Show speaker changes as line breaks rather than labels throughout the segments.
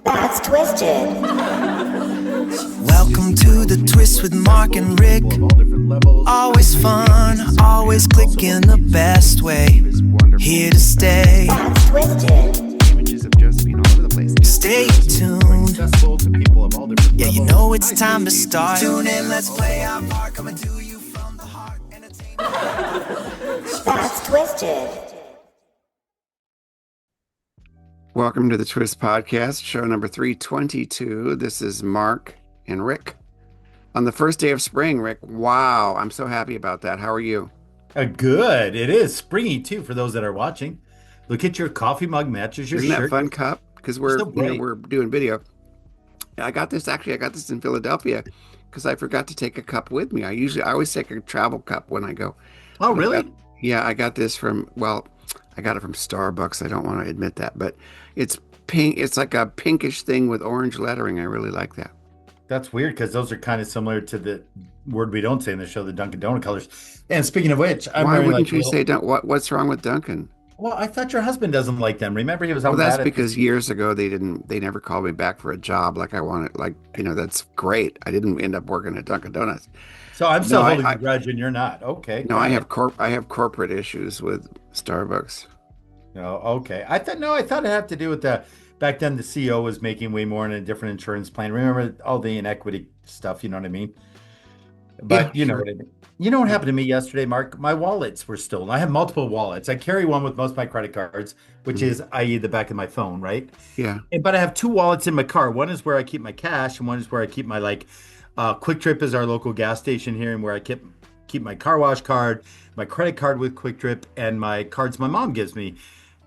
That's twisted.
Welcome to the twist with Mark and Rick. Always fun, always clicking the best way. Here to stay.
That's twisted.
Images of Josephine all over the place.
Stay tuned.
Accessible to people of all different
Yeah, you
levels.
know it's time to start. Tune in, let's play our part. Coming to you from the heart. Entertainment.
That's twisted.
Welcome to the Twist Podcast, show number 322. This is Mark and Rick. On the first day of spring, Rick. Wow, I'm so happy about that. How are you?
Good. It is springy too for those that are watching. Look at your coffee mug matches your
Isn't
shirt.
that fun, cup? Because
So bright.
we're doing video. I got this in Philadelphia because I forgot to take a cup with me. I always take a travel cup when I go.
Oh, really?
I got this I got it from Starbucks. I don't want to admit that, but it's pink. It's like a pinkish thing with orange lettering. I really like that.
That's weird because those are kind of similar to the word we don't say in the show, the Dunkin' Donut colors. And speaking of which, I'm
Why
wearing
wouldn't
like
you say what's wrong with Duncan?
Well, I thought your husband doesn't like them. Remember, he was
Well,
all
that's
mad at
because years ago they never called me back for a job like I wanted. That's great. I didn't end up working at Dunkin' Donuts.
So I'm still
No,
holding
I-
the grudge, and you're not. Okay.
No, I have corporate issues with Starbucks.
No, okay. I thought it had to do with back then the CEO was making way more in a different insurance plan. Remember all the inequity stuff, you know what I mean? But
Yeah,
you know
sure.
what I mean. You know what happened to me yesterday, Mark? My wallets were stolen. I have multiple wallets. I carry one with most of my credit cards, which is i.e. the back of my phone, right?
Yeah.
But I have two wallets in my car. One is where I keep my cash, and one is where I keep my Quick Trip is our local gas station here, and where I keep my car wash card, my credit card with Quick Trip, and my cards my mom gives me.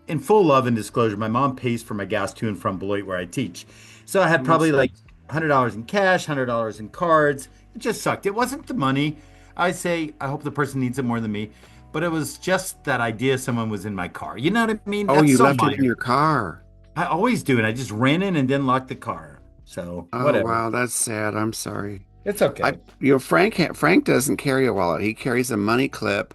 In full love and disclosure, my mom pays for my gas to and from Beloit where I teach. So I had probably like $100 in cash, $100 in cards. It just sucked. It wasn't the money. I say, I hope the person needs it more than me. But it was just that idea someone was in my car. You know what I mean?
Oh,
That's
you
so
left it in
minor.
your car.
I always do, and I just ran in and then locked the car. So
Oh,
whatever.
wow, that's sad. I'm sorry.
It's okay.
Frank doesn't carry a wallet. He carries a money clip.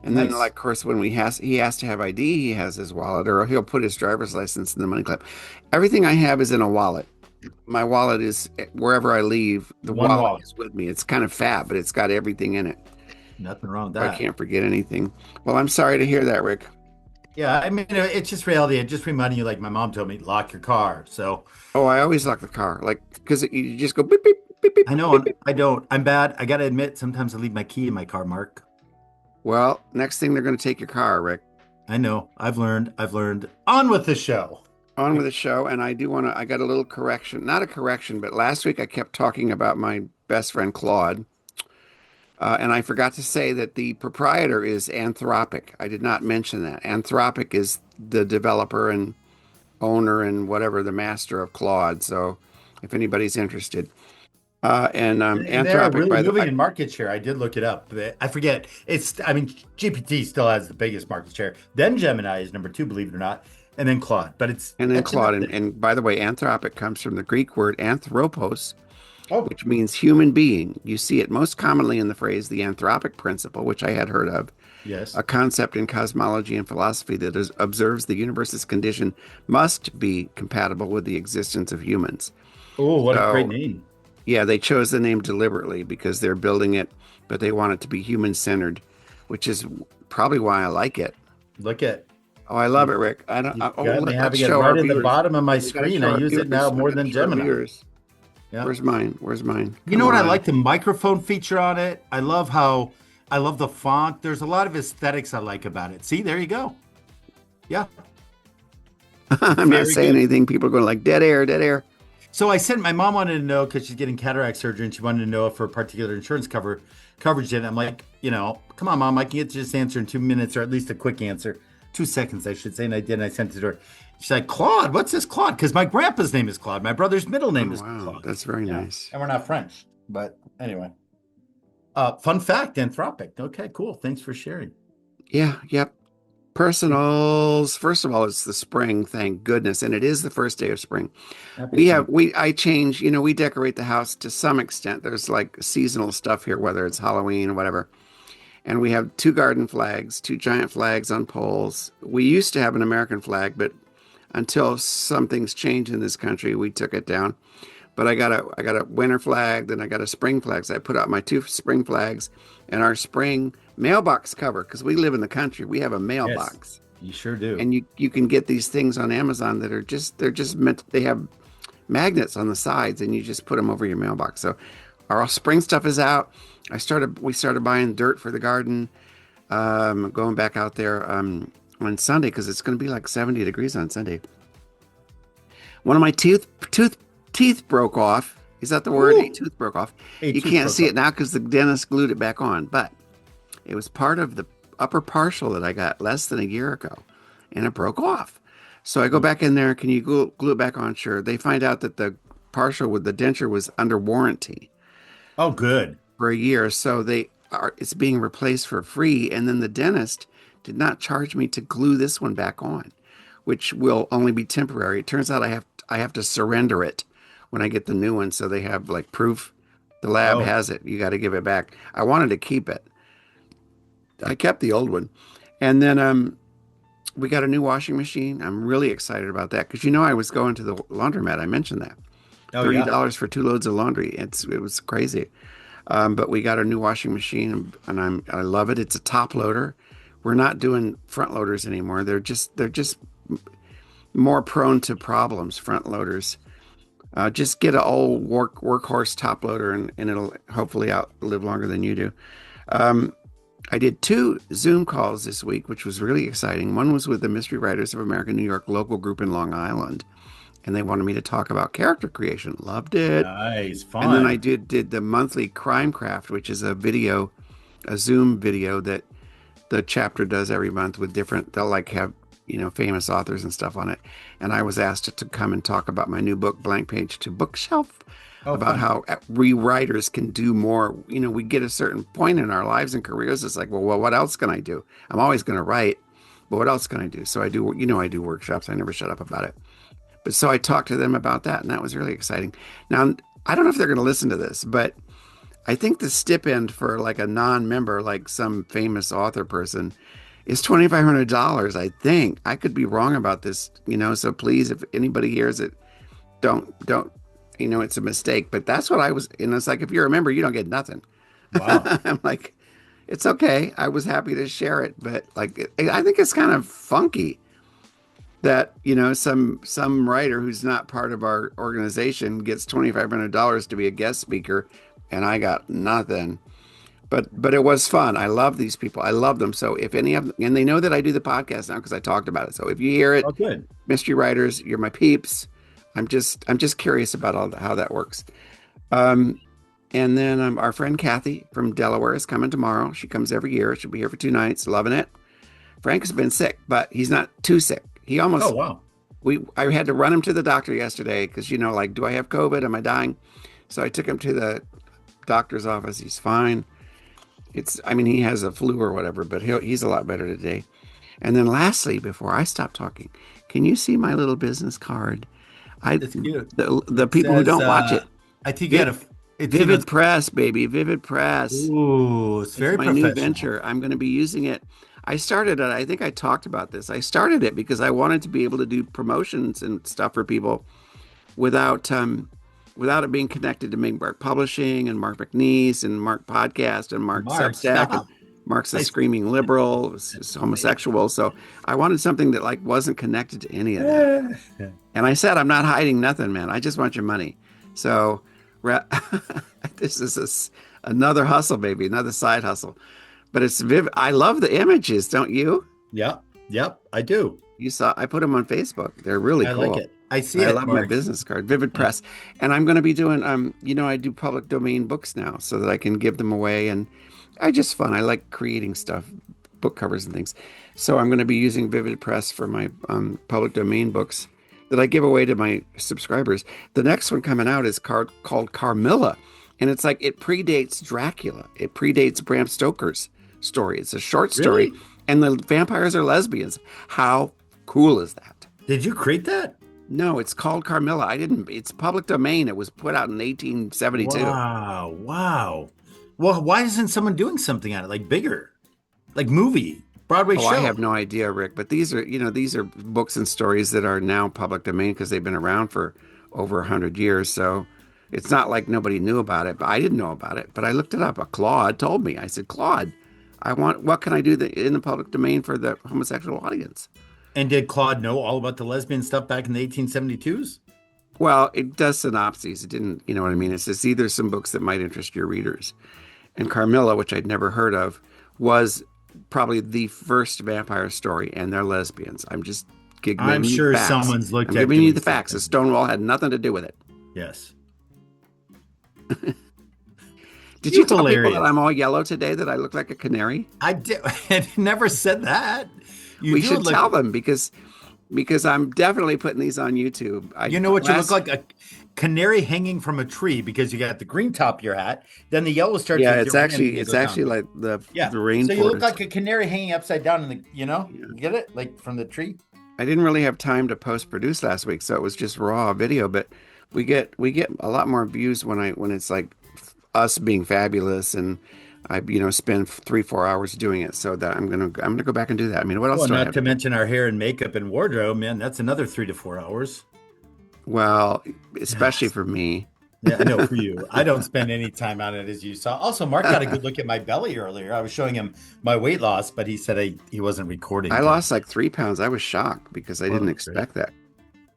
And then,
Nice.
of course, when he has to have ID, he has his wallet, or he'll put his driver's license in the money clip. Everything I have is in a wallet. My wallet is wherever I leave. The
One
wallet
wallet.
is with me. It's kind of fat, but it's got everything in it.
Nothing wrong with
I
that.
can't forget anything. Well, I'm sorry to hear that, Rick.
Yeah, I mean, it's just reality. It just reminding you, like my mom told me, lock your car. So
Oh, I always lock the car, because you just go beep beep beep beep.
I know
beep, beep.
I don't. I'm bad. I got to admit, sometimes I leave my key in my car, Mark.
Well, next thing they're going to take your car, Rick.
I know. I've learned. On with the show.
On with the show, and I got a little correction. Not a correction, but last week I kept talking about my best friend Claude, and I forgot to say that the proprietor is Anthropic. I did not mention that. Anthropic is the developer and owner and whatever, the master of Claude. So if anybody's interested.
And they're
Anthropic,
really
by the
moving
way,
in market share. I did look it up. But I forget. GPT still has the biggest market share. Then Gemini is number 2, believe it or not, and then Claude. But it's
and then
it's
Claude.
enough.
And by the way, Anthropic comes from the Greek word anthropos,
Oh,
which means human being. You see it most commonly in the phrase the anthropic principle, which I had heard of,
yes.
a concept in cosmology and philosophy that observes the universe's condition must be compatible with the existence of humans.
Oh, what a
So,
great name.
Yeah, they chose the name deliberately because they're building it, but they want it to be human-centered, which is probably why I like it.
Look at
Oh, I love it, Rick. I don't.
you
Oh,
got me
let's
having it
show
right
our
at the
viewers.
bottom of my
We gotta
screen.
show
I
our
use it
viewers.
now
We
more
gotta
than
show our
Gemini.
viewers.
Yeah.
Where's mine? Where's mine?
You know
Come
what? I
on.
like the microphone feature on it. I love the font. There's a lot of aesthetics I like about it. See, there you go. Yeah.
I'm not
Very
saying
good.
anything. People are going like dead air, dead air.
So my mom wanted to know because she's getting cataract surgery and she wanted to know if her particular insurance coverage did. I'm like, come on, Mom, I can get you this answer in 2 minutes or at least a quick answer. 2 seconds, I should say. And I did. And I sent it to her. She's like, Claude, what's this Claude? Because my grandpa's name is Claude. My brother's middle name is
Wow,
Claude.
that's very
Yeah.
nice.
And we're not French. But anyway. Fun fact, Anthropic. Okay, cool. Thanks for sharing.
Yeah, yep. Personals. First of all, it's the spring, thank goodness, and it is the first day of spring. I change. We decorate the house to some extent. There's like seasonal stuff here, whether it's Halloween or whatever. And we have 2 garden flags, 2 giant flags on poles. We used to have an American flag, but until something's changed in this country. We took it down. But I got a winter flag, then I got a spring flag. So I put out my 2 spring flags and our spring mailbox cover because we live in the country. We have a mailbox.
Yes, you sure do.
And you can get these things on Amazon that are they're just meant, they have magnets on the sides and you just put them over your mailbox. So our spring stuff is out. We started buying dirt for the garden. Going back out there on Sunday because it's going to be like 70 degrees on Sunday. One of my teeth broke off. Is that the word? A tooth broke off. You can't see it now because the dentist glued it back on, but it was part of the upper partial that I got less than a year ago, and it broke off. So I go back in there. Can you glue it back on? Sure. They find out that the partial with the denture was under warranty.
Oh, good.
For a year. So it's being replaced for free. And then the dentist did not charge me to glue this one back on, which will only be temporary. It turns out I have to surrender it when I get the new one. So they have like proof. The lab has it. You got to give it back. I wanted to keep it. I kept the old one. And then we got a new washing machine. I'm really excited about that because I was going to the laundromat. I mentioned that. $30 for 2 loads of laundry. It was crazy. But we got a new washing machine and I love it. It's a top loader. We're not doing front loaders anymore. They're just more prone to problems, front loaders. Just get an old workhorse top loader and it'll hopefully live longer than you do. I did 2 Zoom calls this week, which was really exciting. One was with the Mystery Writers of America, New York local group in Long Island. And they wanted me to talk about character creation. Loved it.
Nice, fun.
And then I did the monthly Crime Craft, which is a Zoom video that the chapter does every month with they'll like have, famous authors and stuff on it. And I was asked to come and talk about my new book, Blank Page to Bookshelf, about how rewriters can do more. We get a certain point in our lives and careers. It's like, well, what else can I do? I'm always going to write, but what else can I do? So I do, I do workshops. I never shut up about it. But so I talked to them about that, and that was really exciting. Now, I don't know if they're going to listen to this, but I think the stipend for like a non-member, like some famous author person, is $2,500. I think I could be wrong about this, So please, if anybody hears it, don't. It's a mistake. But that's what I was. And it's like if you're a member, you don't get nothing.
Wow.
I'm like, it's okay. I was happy to share it, but like I think it's kind of funky that some writer who's not part of our organization gets $2,500 to be a guest speaker, and I got nothing. But it was fun. I love these people. I love them. So if any of them, and they know that I do the podcast now because I talked about it. So if you hear it,
good.
Mystery Writers, you're my peeps. I'm just curious about how that works. And then our friend Kathy from Delaware is coming tomorrow. She comes every year. She'll be here for 2 nights. Loving it. Frank has been sick, but he's not too sick. He almost.
Oh, wow.
I had to run him to the doctor yesterday because, like, do I have COVID? Am I dying? So I took him to the doctor's office. He's fine. He has a flu or whatever, but he's a lot better today. And then lastly, before I stop talking, can you see my little business card?
It's cute.
The people who don't watch it.
I think you got
Vivid Press, baby. Vivid Press.
Ooh, it's very
my
professional.
new venture. I'm going to be using it. I started it. I think I talked about this. I started it because I wanted to be able to do promotions and stuff for people without it being connected to Mark Publishing and Mark McNeese and Mark Podcast and Mark Substack. And Mark's a screaming liberal, is homosexual. So I wanted something that like wasn't connected to any of that. And I said, I'm not hiding nothing, man. I just want your money. So this is another hustle, baby, another side hustle. But it's vivid. I love the images, don't you?
Yeah. Yep, I do.
I put them on Facebook. They're really cool.
I like it. I see it.
I love my business card, Vivid Press. And I'm going to be doing, I do public domain books now so that I can give them away. And I just fun. I like creating stuff, book covers and things. So I'm going to be using Vivid Press for my public domain books that I give away to my subscribers. The next one coming out is called Carmilla. And it's like, it predates Dracula. It predates Bram Stoker's story. It's a short story.
Really?
And the vampires are lesbians. How cool is that?
Did you create that?
No, it's called Carmilla. It's public domain. It was put out in 1872.
Wow. Well, why isn't someone doing something on it, like bigger, like movie? Broadway
Oh,
show.
I have no idea, Rick, but these are books and stories that are now public domain because they've been around for over 100 years. So it's not like nobody knew about it, but I didn't know about it. But I looked it up. A Claude told me. I said, Claude, what can I do in the public domain for the homosexual audience?
And did Claude know all about the lesbian stuff back in the 1872s?
Well, it does synopses. It didn't, you know what I mean? It says either some books that might interest your readers. And Carmilla, which I'd never heard of, was probably the first vampire story, and they're lesbians. I'm just giving
I'm
you
sure
facts.
someone's looked
I'm
at
giving you
doing
the facts. The
something.
Stonewall had nothing to do with it.
Yes.
Did you tell people
hilarious.
that I'm all yellow today, that I look like a canary?
I did. I never said that.
We should tell them because I'm definitely putting these on YouTube.
You look like a canary hanging from a tree because you got the green top of your hat, then the yellow starts.
Yeah,
with
it's
your
actually
hand and
it's
it goes
actually
down.
like the
So
rainforest.
you look like a canary hanging upside down in the, you get it, like from the tree.
I didn't really have time to post produce last week, so it was just raw video. But we get a lot more views when it's like us being fabulous, and I spend 3-4 hours doing it. So that I'm gonna go back and do that. I mean, what else
Well,
do I
not
have
to mention our hair and makeup and wardrobe, man. That's another 3 to 4 hours.
Well, especially for me.
Yeah, I know for you. I don't spend any time on it, as you saw. Also, Mark got a good look at my belly earlier. I was showing him my weight loss, but he said he wasn't recording.
I lost like 3 pounds. I was shocked because I didn't expect that.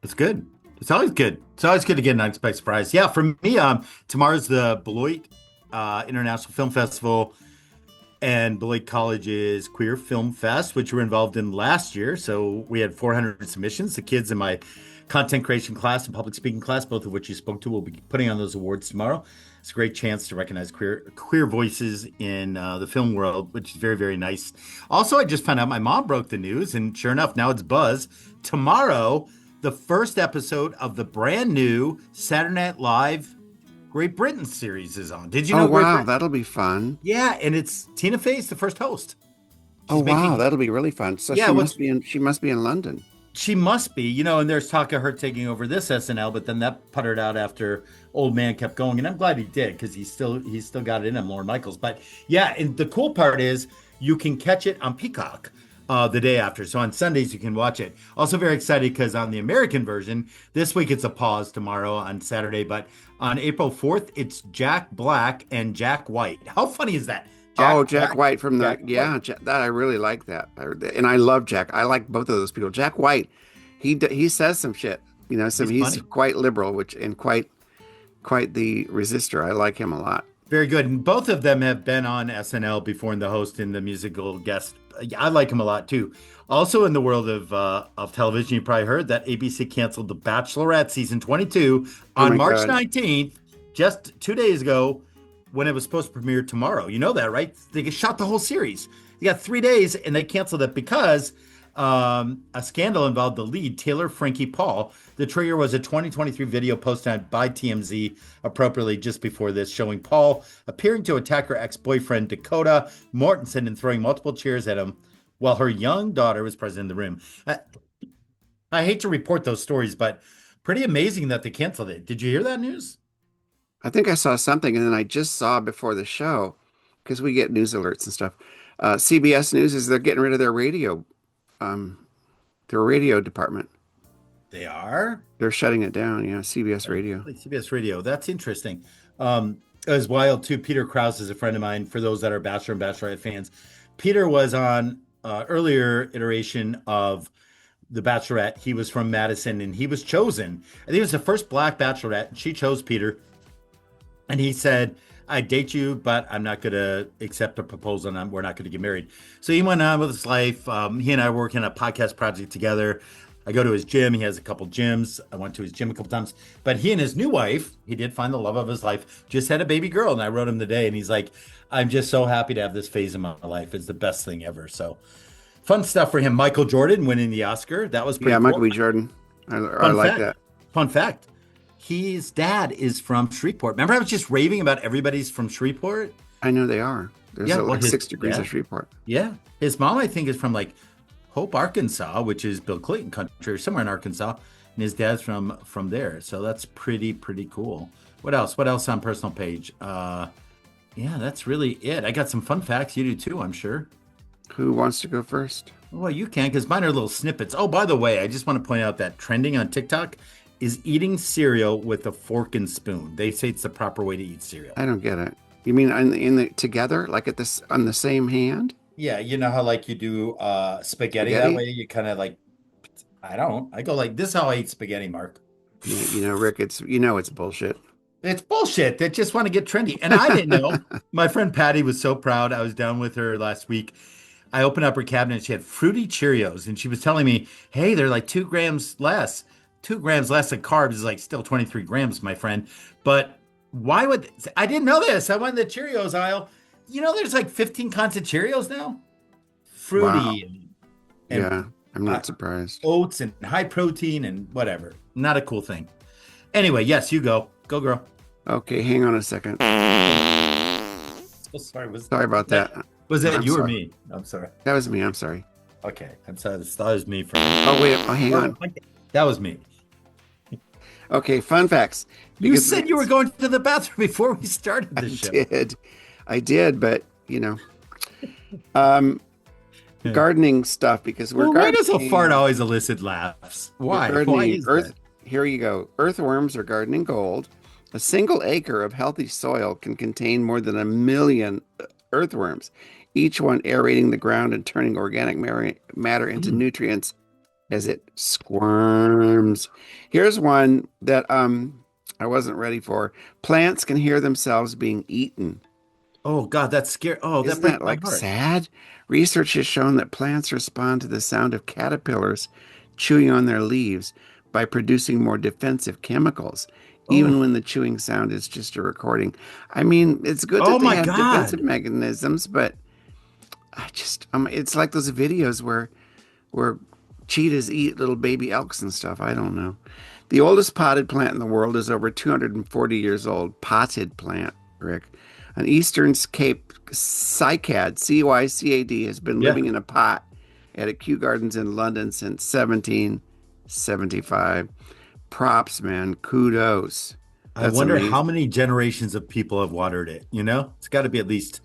It's good. It's always good. It's always good to get an unexpected surprise. Yeah, for me, tomorrow's the Beloit International Film Festival and Beloit College's Queer Film Fest, which we were involved in last year. So we had 400 submissions. The kids in my content creation class and public speaking class, both of which you spoke to, will be putting on those awards tomorrow. It's a great chance to recognize queer voices in the film world, which is very, very nice. Also, I just found out my mom broke the news, and sure enough, now it's buzz. Tomorrow, the first episode of the brand new Saturday Night Live Great Britain series is on. Did you know?
Oh, wow, that'll be fun.
Yeah, and it's Tina Fey's the first host.
Oh, wow, that'll be really fun. So
Yeah,
she must be in London.
She must be, and there's talk of her taking over this SNL, but then that puttered out after Old Man kept going, and I'm glad he did because he's still got it in him, Lorne Michaels. But yeah, and the cool part is you can catch it on Peacock the day after, so on Sundays you can watch it. Also very excited because on the American version this week it's a pause tomorrow on Saturday, but on April 4th it's Jack Black and Jack White. How funny is that?
Jack White from that I really like that, and I love Jack. I like both of those people. Jack White, he says some shit, he's
funny.
quite liberal, and quite the resistor. I like him a lot.
Very good. And both of them have been on SNL before in the host and the musical guest. I like him a lot too. Also in the world of television, you probably heard that ABC canceled The Bachelorette season 22 on March 19th, just 2 days ago, when it was supposed to premiere tomorrow. You know that, right? They shot the whole series. You got 3 days and they canceled it because a scandal involved the lead, Taylor Frankie Paul. The trigger was a 2023 video posted by TMZ appropriately just before this, showing Paul appearing to attack her ex-boyfriend, Dakota Mortensen, and throwing multiple chairs at him while her young daughter was present in the room. I hate to report those stories, but pretty amazing that they canceled it. Did you hear that news?
I think I saw something, and then I just saw before the show, because we get news alerts and stuff. CBS News is they're getting rid of their radio department.
They are?
They're shutting it down. Yeah, CBS Radio.
CBS Radio. That's interesting. It was wild too. Peter Krause is a friend of mine. For those that are Bachelor and Bachelorette fans, Peter was on earlier iteration of The Bachelorette. He was from Madison, and he was chosen. I think it was the first Black Bachelorette, and she chose Peter. And he said, "I date you, but I'm not going to accept a proposal, and we're not going to get married." So he went on with his life. He and I work in a podcast project together. I go to his gym. He has a couple gyms. I went to his gym a couple times. But he and his new wife, he did find the love of his life, just had a baby girl. And I wrote him today, and he's like, "I'm just so happy to have this phase in my life. It's the best thing ever." So fun stuff for him. Michael Jordan winning the Oscar. That was pretty cool.
Michael B. Jordan. I like that.
Fun fact. His dad is from Shreveport. Remember I was just raving about everybody's from Shreveport?
I know they are. There's like 6 degrees of Shreveport.
Yeah. His mom, I think, is from like Hope, Arkansas, which is Bill Clinton country, or somewhere in Arkansas. And his dad's from there. So that's pretty cool. What else? What else on personal page? Yeah, that's really it. I got some fun facts. You do too, I'm sure.
Who wants to go first?
Well, you can, because mine are little snippets. Oh, by the way, I just want to point out that trending on TikTok is eating cereal with a fork and spoon. They say it's the proper way to eat cereal.
I don't get it. You mean in the together, like at this on the same hand?
Yeah, you know how like you do spaghetti that way? You kind of like, I don't. I go like this is how I eat spaghetti, Mark.
Rick, it's bullshit.
It's bullshit. They just want to get trendy. And I didn't know. My friend Patty was so proud. I was down with her last week. I opened up her cabinet and she had fruity Cheerios. And she was telling me, hey, they're like 2 grams less. 2 grams less of carbs is like still 23 grams, my friend. But why would I didn't know this? I went in the Cheerios aisle. There's like 15 kinds of Cheerios now. Fruity.
Wow. Yeah, I'm not surprised.
Oats and high protein and whatever. Not a cool thing. Anyway, yes, you go. Go, girl.
Okay, hang on a second.
Oh, sorry.
Sorry about that.
Was that you
sorry.
or me? I'm sorry.
That was me. I'm sorry.
Okay. I'm sorry. That was me.
Oh, wait. Oh, hang on.
That was me.
Okay, fun facts.
You said you were going to the bathroom before we started the show.
I did, but, gardening stuff because we're gardening.
Why does a fart always elicit laughs? Why? Why is that?
Here you go. Earthworms are gardening gold. A single acre of healthy soil can contain more than 1 million earthworms, each one aerating the ground and turning organic matter into nutrients as it squirms. Here's one that I wasn't ready for. Plants can hear themselves being eaten.
Oh God, that's scary. Oh,
isn't that like sad? Research has shown that plants respond to the sound of caterpillars chewing on their leaves by producing more defensive chemicals, even when the chewing sound is just a recording. I mean, it's good that they have defensive mechanisms, but it's like those videos where cheetahs eat little baby elks and stuff. I don't know. The oldest potted plant in the world is over 240 years old. Potted plant, Rick. An Eastern Cape cycad, C-Y-C-A-D, has been living in a pot at Kew Gardens in London since 1775. Props, man. Kudos.
I wonder how many generations of people have watered it. It's got to be at least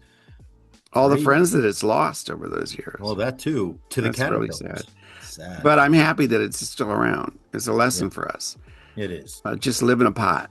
all the friends that it's lost over those years.
Well, that too. That's really
sad. But I'm happy that it's still around. It's a lesson for us.
It is.
Just live in a pot.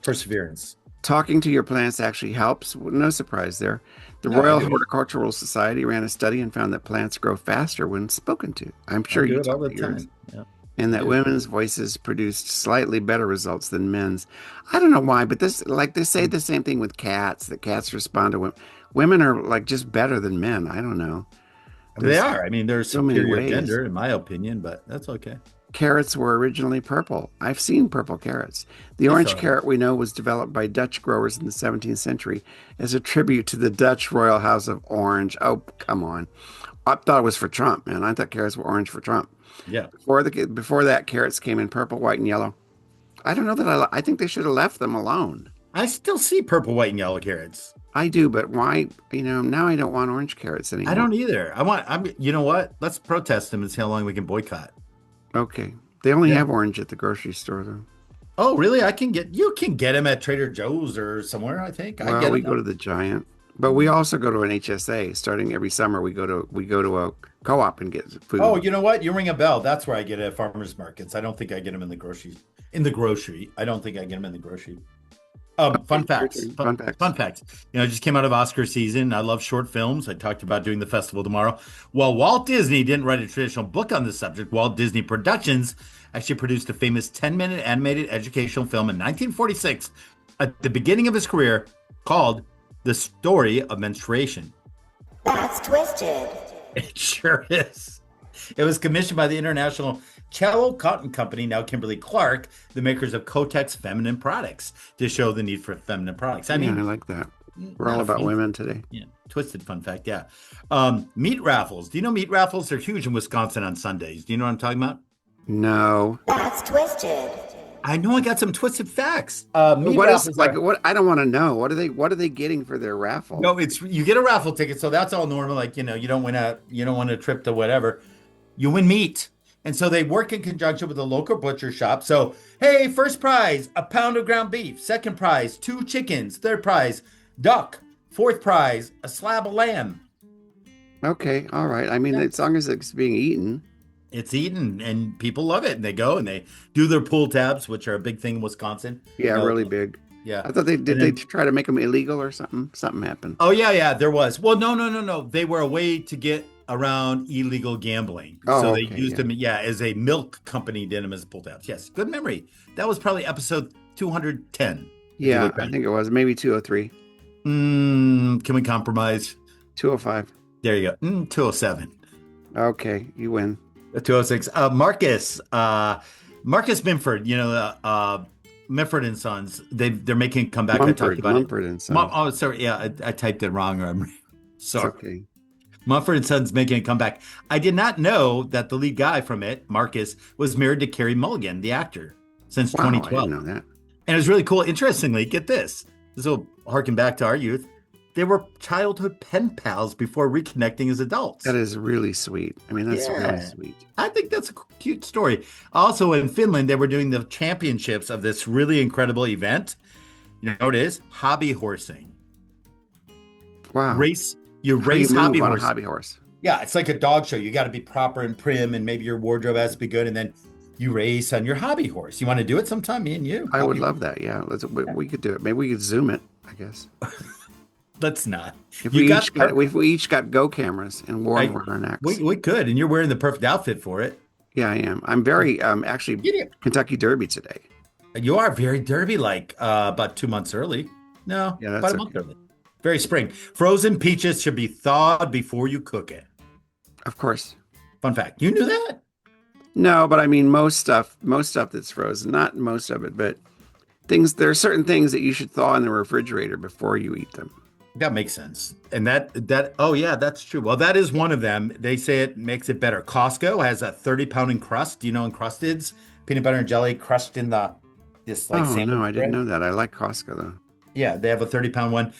Perseverance.
Talking to your plants actually helps. No surprise there. The Royal Horticultural Society ran a study and found that plants grow faster when spoken to. I'm sure you
do it all the time. Yeah.
And that women's voices produced slightly better results than men's. I don't know why, but they say the same thing with cats. That cats respond to women. Women are like just better than men. I don't know.
They are. I mean, there's
so many ways.
Gender, in my opinion, but that's okay.
Carrots were originally purple. I've seen purple carrots. The orange carrot we know was developed by Dutch growers in the 17th century as a tribute to the Dutch royal house of Orange. Oh, come on. I thought it was for Trump, man. I thought carrots were orange for Trump.
Yeah.
Before that, carrots came in purple, white, and yellow. I don't know that I think they should have left them alone.
I still see purple, white, and yellow carrots.
I do, but why? Now I don't want orange carrots anymore.
I don't either. You know what? Let's protest them and see how long we can boycott.
Okay. They only have orange at the grocery store, though.
Oh, really? You can get them at Trader Joe's or somewhere, I think.
Well, we go to the Giant, but we also go to an HSA. Starting every summer, we go to a co-op and get food.
Oh, you know what? You ring a bell. That's where I get it at farmers markets. I don't think I get them in the grocery. I don't think I get them in the grocery. Fun facts. Fun facts. I just came out of Oscar season. I love short films. I talked about doing the festival tomorrow. While Walt Disney didn't write a traditional book on the subject, Walt Disney Productions actually produced a famous 10-minute animated educational film in 1946 at the beginning of his career called The Story of Menstruation.
That's twisted.
It sure is. It was commissioned by the International Cello Cotton Company, now Kimberly-Clark, the makers of Kotex feminine products, to show the need for feminine products. I
like that. We're all about women today.
Yeah, twisted fun fact, yeah. Meat raffles. Do you know meat raffles? They're huge in Wisconsin on Sundays. Do you know what I'm talking about?
No.
That's twisted.
I know I got some twisted facts.
What I don't want to know. What are they getting for their raffle?
No, you get a raffle ticket, so that's all normal. Like, you don't win a trip to whatever. You win meat. And so they work in conjunction with a local butcher shop. So, hey, first prize, a pound of ground beef. Second prize, 2 chickens. Third prize, duck. Fourth prize, a slab of lamb.
Okay, all right. I mean,
Yeah.
as long as it's being eaten.
It's eaten and people love it. And they go and they do their pull tabs, which are a big thing in Wisconsin.
Yeah, really big.
Yeah.
I thought they
And
did they
then,
try to make them illegal or something? Something happened.
oh yeah, there was. Well, no. They were a way to get around illegal gambling. So
Oh,
they
okay,
used
yeah.
them, yeah, as a milk company did them as pull tabs. Yes, good memory. That was probably episode 210, if you
Yeah,
look
I
back.
think it was maybe 203,
Can we compromise?
205.
There you go. 207.
Okay, you win.
206. Marcus Mimford, Mimford and Sons. They're making a comeback. I talked about it.
Mumford and Sons.
Oh, sorry. Yeah, I typed it wrong. I'm
It's
sorry.
okay.
Mumford and Sons making a comeback. I did not know that the lead guy from it, Marcus, was married to Carey Mulligan, the actor, since
Wow, I
2012.
didn't know that.
And it was really cool. Interestingly, get this. This will harken back to our youth. They were childhood pen pals before reconnecting as adults.
That is really sweet. I mean, that's really
Yeah.
sweet.
I think that's a cute story. Also, in Finland, they were doing the championships of this really incredible event. You know what it is? Hobby horsing.
Wow.
You
How do
race
you
hobby
move on a
horse.
hobby horse?
Yeah, it's like a dog show. You got to be proper and prim, and maybe your wardrobe has to be good, and then you race on your hobby horse. You want to do it sometime, me and you?
I would love that. Yeah, we could do it. Maybe we could zoom it, I guess.
Let's not.
If
You
we
got
each got if we each got Go cameras and wore them around our necks.
we could, and you're wearing the perfect outfit for it.
Yeah, I am. I'm very actually Kentucky Derby today.
You are very derby-like, about 2 months early. No,
Yeah, that's
about a month early. Very spring. Frozen peaches should be thawed before you cook it.
Of course.
Fun fact. You knew that?
No, but I mean most stuff that's frozen, not most of it, but there are certain things that you should thaw in the refrigerator before you eat them.
That makes sense. And oh yeah, that's true. Well, that is one of them. They say it makes it better. Costco has a 30-pound Encrust. Do you know Encrusteds? Peanut butter and jelly crushed in this like
Oh,
sandwich
no, I didn't
bread.
know that. I like Costco though.
Yeah, they have a 30-pound one.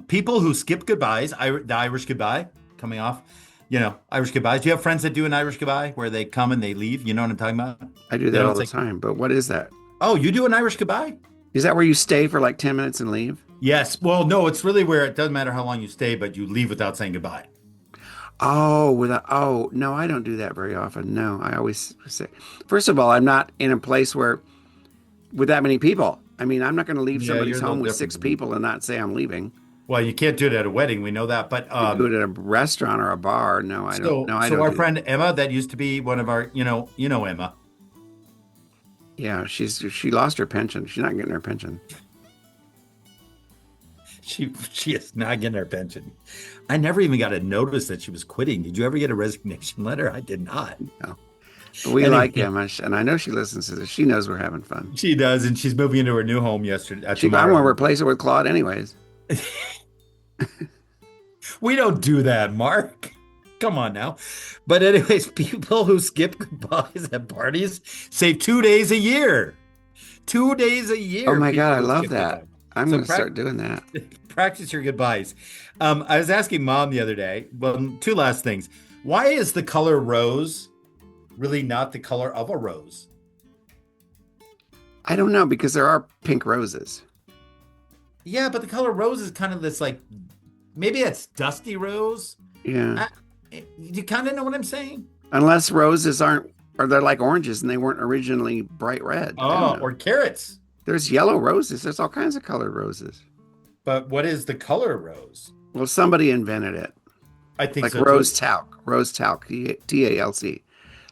People who skip goodbyes, the Irish goodbye coming off, Irish goodbyes. Do you have friends that do an Irish goodbye where they come and they leave? You know what I'm talking about?
I do
They
that
don't
all the
say,
time. But what is that?
oh, you do an Irish goodbye?
Is that where you stay for like 10 minutes and leave?
Yes. Well, no, it's really where it doesn't matter how long you stay, but you leave without saying goodbye.
Oh, no, I don't do that very often. No, I always say, first of all, I'm not in a place with that many people. I mean, I'm not going to leave
Yeah,
somebody's
you're a
home
little
with six
different.
people and not say I'm leaving.
Well, you can't do it at a wedding. We know that. But
Do it at a restaurant or a bar. No, I don't. No, I don't.
our
do
friend Emma, that used to be one of our, Emma.
Yeah, she lost her pension. She's not getting her pension.
She is not getting her pension. I never even got a notice that she was quitting. Did you ever get a resignation letter? I did not.
No. But we
Anyway.
like Emma, and I know she listens to this. She knows we're having fun.
She does, and she's moving into her new home yesterday.
I
Tomorrow.
want to replace her with Claude anyways.
We don't do that, Mark. Come on now. But anyways, people who skip goodbyes at parties save 2 days a year. 2 days a year.
Oh my God, I
people
love
skip
that.
goodbyes.
I'm
So
going to start doing that.
Practice your goodbyes. I was asking Mom the other day, well, two last things. Why is the color rose really not the color of a rose?
I don't know, because there are pink roses.
Yeah, but the color rose is kind of this like, maybe it's dusty rose.
Yeah.
You kind of know what I'm saying?
Unless roses aren't, or they're like oranges and they weren't originally bright red. I don't know.
Or carrots.
There's yellow roses. There's all kinds of colored roses.
But what is the color rose?
Well, somebody invented it.
I think
Like
so.
rose talc, TALC.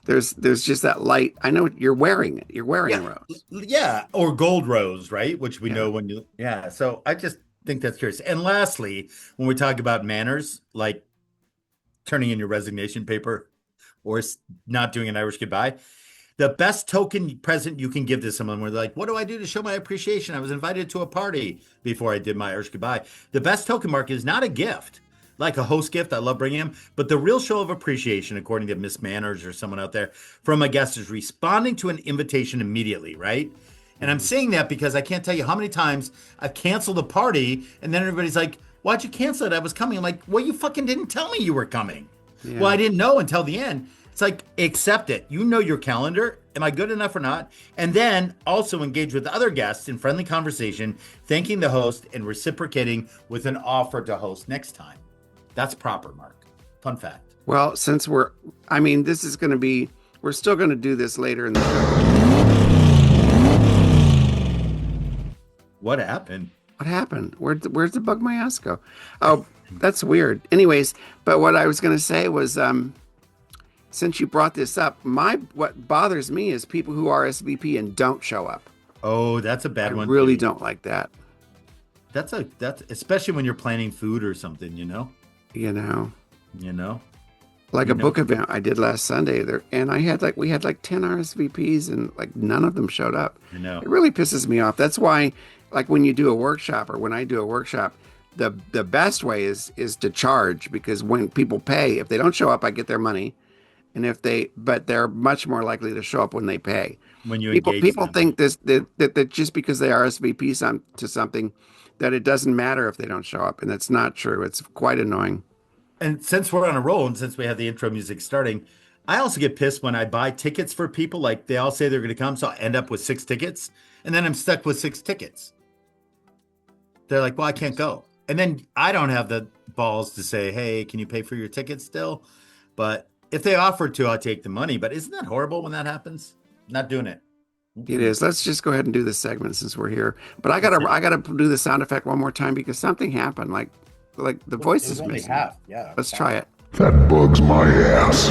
There's just that light. I know you're wearing it. You're wearing rose.
Yeah, or gold rose, right? Which we
Yeah.
know when you. Yeah, so I just think that's curious. And lastly, when we talk about manners, like turning in your resignation paper or not doing an Irish goodbye, the best token present you can give to someone where they're like, what do I do to show my appreciation? I was invited to a party before I did my Irish goodbye. The best token, Mark, is not a gift, like a host gift. I love bringing them, but the real show of appreciation, according to Miss Manners or someone out there, from a guest is responding to an invitation immediately, right? And I'm saying that because I can't tell you how many times I've canceled a party and then everybody's like, why'd you cancel it? I was coming. I'm like, well, you fucking didn't tell me you were coming.
Yeah.
Well, I didn't know until the end. It's like, accept it. You know your calendar. Am I good enough or not? And then also engage with other guests in friendly conversation, thanking the host and reciprocating with an offer to host next time. That's proper, Mark. Fun fact.
Well, I mean, we're still going to do this later in the show.
What happened?
What happened? Where's the bug my ass go? Oh, that's weird. Anyways, but what I was going to say was, since you brought this up, what bothers me is people who RSVP and don't show up.
Oh, that's a bad
I
one.
really don't like that.
That's especially when you're planning food or something,
You know,
like
a book event I did last Sunday there, and we had like 10 RSVPs and like none of them showed up. It really pisses me off. That's why, like when you do a workshop or when I do a workshop, the best way is to charge, because when people pay, if they don't show up, I get their money. And but they're much more likely to show up when they pay.
When you
people think that just because they RSVP to something, that it doesn't matter if they don't show up, and that's not true. It's quite annoying.
And since we're on a roll, and since we have the intro music starting, I also get pissed when I buy tickets for people. Like they all say they're going to come, so I end up with 6 tickets, and then I'm stuck with 6 tickets. They're like, "Well, I can't go," and then I don't have the balls to say, "Hey, can you pay for your tickets still?" But if they offer to, I'll take the money. But isn't that horrible when that happens? Not doing it.
It is. Let's just go ahead and do this segment since we're here. But I gotta do the sound effect one more time because something happened. Like the voice is missing.
Half. Yeah.
Let's try it.
That bugs my ass.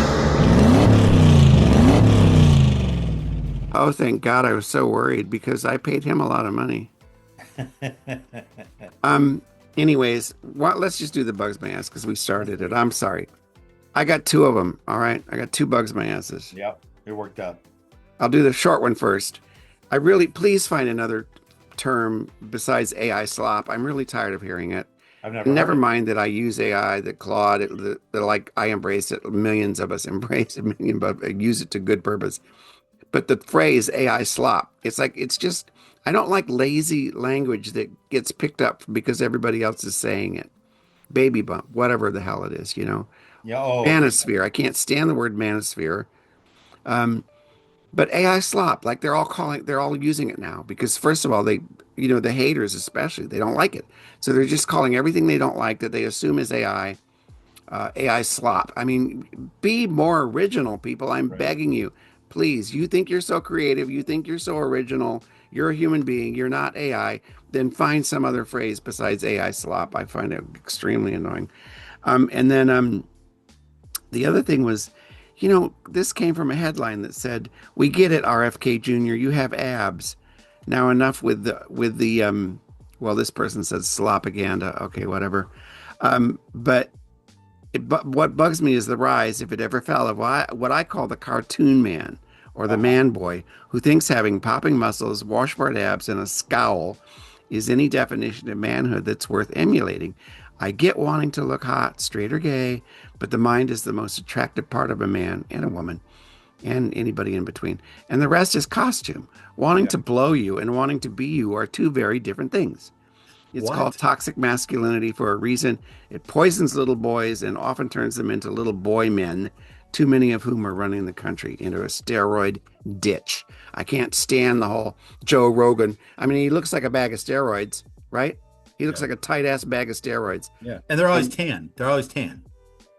Oh, thank God! I was so worried because I paid him a lot of money. Anyways, let's just do the bugs my ass because we started it. I'm sorry. I got 2 of them. All right, I got 2 bugs my asses.
Yep, it worked out.
I'll do the short one first. Please find another term besides AI slop. I'm really tired of hearing it. Never mind that I use AI, that Claude, like I embrace it. Millions of us embrace it, but use it to good purpose. But the phrase AI slop, it's just, I don't like lazy language that gets picked up because everybody else is saying it. Baby bump, whatever the hell it is,
Yeah.
Manosphere. I can't stand the word manosphere. But AI slop, like they're all using it now because first of all, the haters especially, they don't like it. So they're just calling everything they don't like that they assume is AI, AI slop. I mean, be more original, people. I'm begging you, please. You think you're so creative. You think you're so original. You're a human being. You're not AI. Then find some other phrase besides AI slop. I find it extremely annoying. And then the other thing was, this came from a headline that said, "We get it, RFK Jr. You have abs." Now enough with the well, this person says slopaganda. Okay, whatever. But what bugs me is the rise, if it ever fell, of what I call the cartoon man or the man boy who thinks having popping muscles, washboard abs, and a scowl is any definition of manhood that's worth emulating. I get wanting to look hot, straight or gay, but the mind is the most attractive part of a man and a woman and anybody in between. And the rest is costume. Wanting to blow you and wanting to be you are 2 very different things. It's called toxic masculinity for a reason. It poisons little boys and often turns them into little boy men, too many of whom are running the country into a steroid ditch. I can't stand the whole Joe Rogan. I mean, he looks like a bag of steroids, right? He looks like a tight-ass bag of steroids.
Yeah, and they're always tan. They're always tan.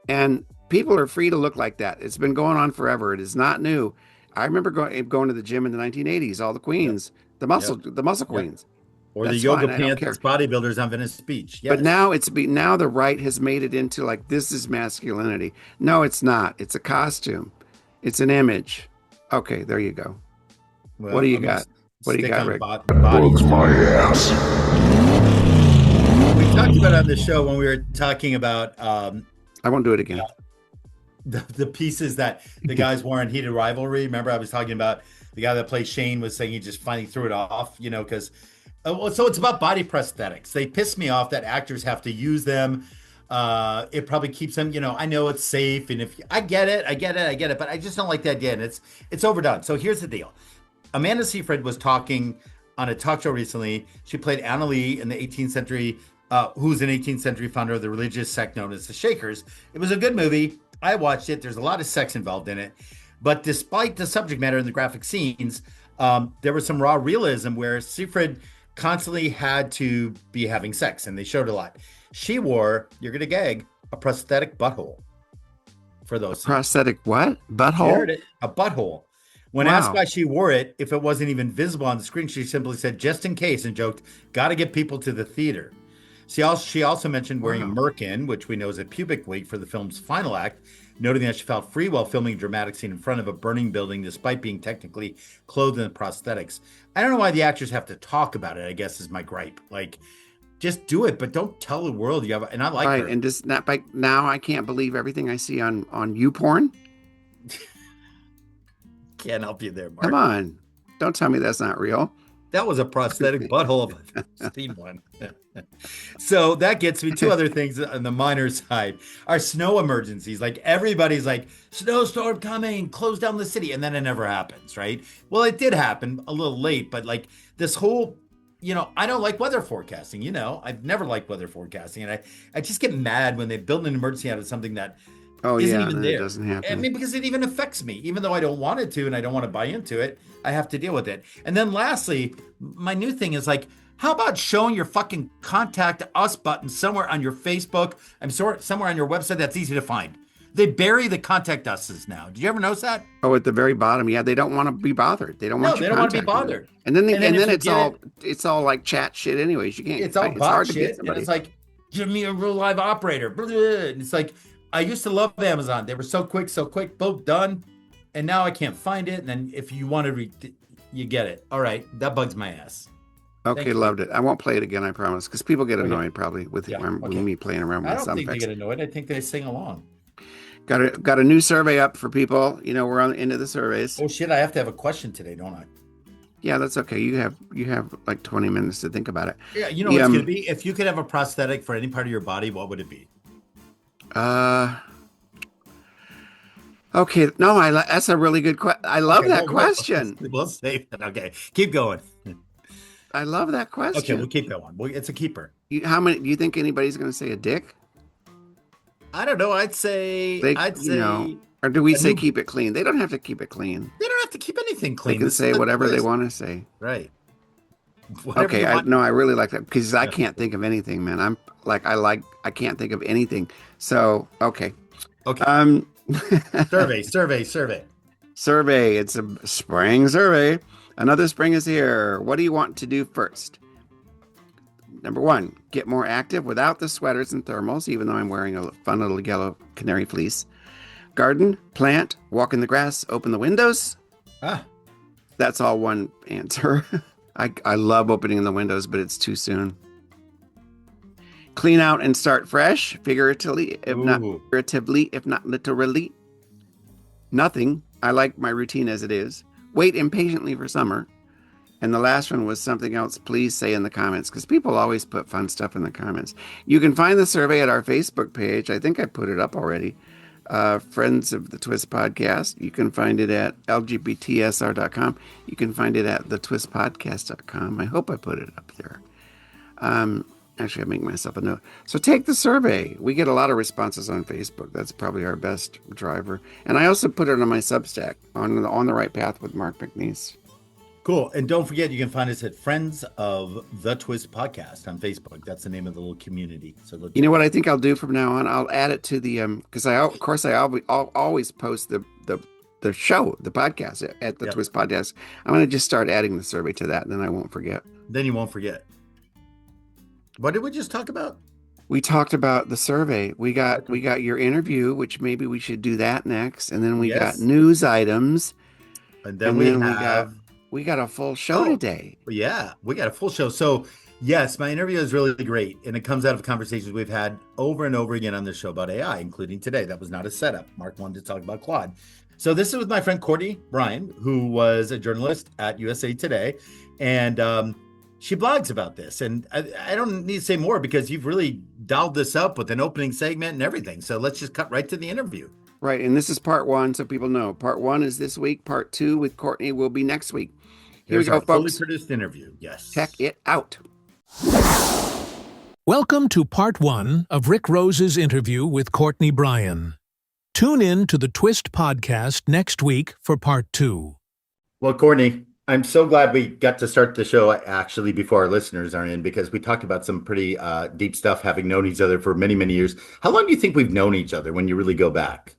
And people are free to look like that. It's been going on forever. It is not new. I remember going to the gym in the 1980s. All the queens, the muscle queens,
or the yoga pants bodybuilders on Venice Beach. Yes.
But now the right has made it into like this is masculinity. No, it's not. It's a costume. It's an image. Okay, there you go.
Well,
what do you got? What do you got, Rick?
Bugs my ass.
We talked about it on the show when we were talking about.
I won't do it again.
The pieces that the guys wore in Heated Rivalry. Remember, I was talking about the guy that plays Shane was saying he just finally threw it off, because. So it's about body prosthetics. They piss me off that actors have to use them. It probably keeps them, I know it's safe. And I get it, but I just don't like the idea. And it's overdone. So here's the deal. Amanda Seyfried was talking on a talk show recently. She played Anna Lee in the 18th century, who's an 18th century founder of the religious sect known as the Shakers. It was a good movie. I watched it. There's a lot of sex involved in it. But despite the subject matter and the graphic scenes, there was some raw realism where Seyfried constantly had to be having sex, and they showed a lot. She wore, you're going to gag, a prosthetic butthole. for those scenes.
Prosthetic what?
She
Butthole?
heard it, a butthole. When
Wow.
asked why she wore it, if it wasn't even visible on the screen, she simply said, just in case, and joked, got to get people to the theater. She also mentioned wearing a merkin, which we know is a pubic wig for the film's final act, noting that she felt free while filming a dramatic scene in front of a burning building, despite being technically clothed in prosthetics. I don't know why the actors have to talk about it, I guess, is my gripe. Like, just do it, but don't tell the world you have. And I like her.
And just not by now. I can't believe everything I see on YouPorn.
Can't help you there, Mark.
Come on, don't tell me that's not real.
That was a prosthetic butthole of a steam one. So that gets me two other things on the minor side. Our snow emergencies. Like everybody's like, snowstorm coming, close down the city. And then it never happens, right? Well, it did happen a little late, but like this whole, I don't like weather forecasting. I've never liked weather forecasting. And I just get mad when they build an emergency out of something that isn't even there.
It doesn't happen.
I mean, because it even affects me, even though I don't want it to and I don't want to buy into it, I have to deal with it. And then lastly, my new thing is like, how about showing your fucking contact us button somewhere on your Facebook? Somewhere on your website that's easy to find. They bury the contact us's now. Did you ever notice that?
Oh, at the very bottom, yeah, they don't want to be bothered. They don't want
they don't want to be bothered.
And then
if
it's all like chat shit. Anyways, you can't.
It's all bot
hard to
shit.
get somebody.
And it's like, give me a real live operator. And it's like, I used to love Amazon. They were so quick, boom, done. And now I can't find it. And then if you want to, you get it. All right, that bugs my ass.
Okay, loved it. I won't play it again, I promise, because people get annoyed probably with me playing around with
I don't
sound
think
effects.
they get annoyed. I think they sing along.
Got a new survey up for people. We're on the end of the surveys.
Oh shit! I have to have a question today, don't I?
Yeah, that's okay. You have like 20 minutes to think about it.
Yeah, what it's gonna be? If you could have a prosthetic for any part of your body, what would it be?
Okay. No, that's a really good question. I love that question.
We'll save it. Okay, keep going.
I love that question.
Okay, we'll keep going. It's a keeper.
How many? Do you think anybody's going to say a dick?
I don't know. I'd say.
Or do we say keep it clean? They don't have to keep it clean.
They don't have to keep anything clean.
They can say whatever they want to say.
Right.
Okay. I really like that because I can't think of anything, man. I can't think of anything. So, okay.
Okay. Survey.
Survey. It's a spring survey. Another spring is here. What do you want to do first? Number 1, get more active without the sweaters and thermals, even though I'm wearing a fun little yellow canary fleece. Garden, plant, walk in the grass, open the windows. That's all one answer. I love opening the windows, but it's too soon. Clean out and start fresh, figuratively, if not literally. Nothing. I like my routine as it is. Wait impatiently for summer. And the last one was something else. Please say in the comments, because people always put fun stuff in the comments. You can find the survey at our Facebook page. I think I put it up already. Friends of the Twist Podcast. You can find it at lgbtsr.com. You can find it at thetwistpodcast.com. I hope I put it up there. Actually, I'm making myself a note. So take the survey. We get a lot of responses on Facebook. That's probably our best driver. And I also put it on my Substack, on the Right Path with Mark McNeese.
Cool. And don't forget, you can find us at Friends of the Twist Podcast on Facebook. That's the name of the little community. So
you know what I think I'll do from now on? I'll add it to the because I always post the show, the podcast at the Twist Podcast. I'm going to just start adding the survey to that, and then I won't forget.
Then you won't forget. What did we just talk about?
We talked about the survey. We got your interview, which maybe we should do that next, and then we got news items,
and then
we got a full show today.
Yeah, we got a full show. So yes, my interview is really great, and it comes out of conversations we've had over and over again on this show about AI, including today. That was not a setup. Mark wanted to talk about Claude. So this is with my friend Courtney Bryan, who was a journalist at USA Today, and she blogs about this. And I don't need to say more because you've really dialed this up with an opening segment and everything. So let's just cut right to the interview.
Right. And this is part 1, so people know. Part 1 is this week. Part 2 with Courtney will be next week. Here we go, folks.
Fully produced interview. Yes.
Check it out.
Welcome to part 1 of Rick Rose's interview with Courtney Bryan. Tune in to the Twist Podcast next week for part 2.
Well, Courtney, I'm so glad we got to start the show actually before our listeners are in, because we talked about some pretty deep stuff, having known each other for many, many years. How long do you think we've known each other when you really go back?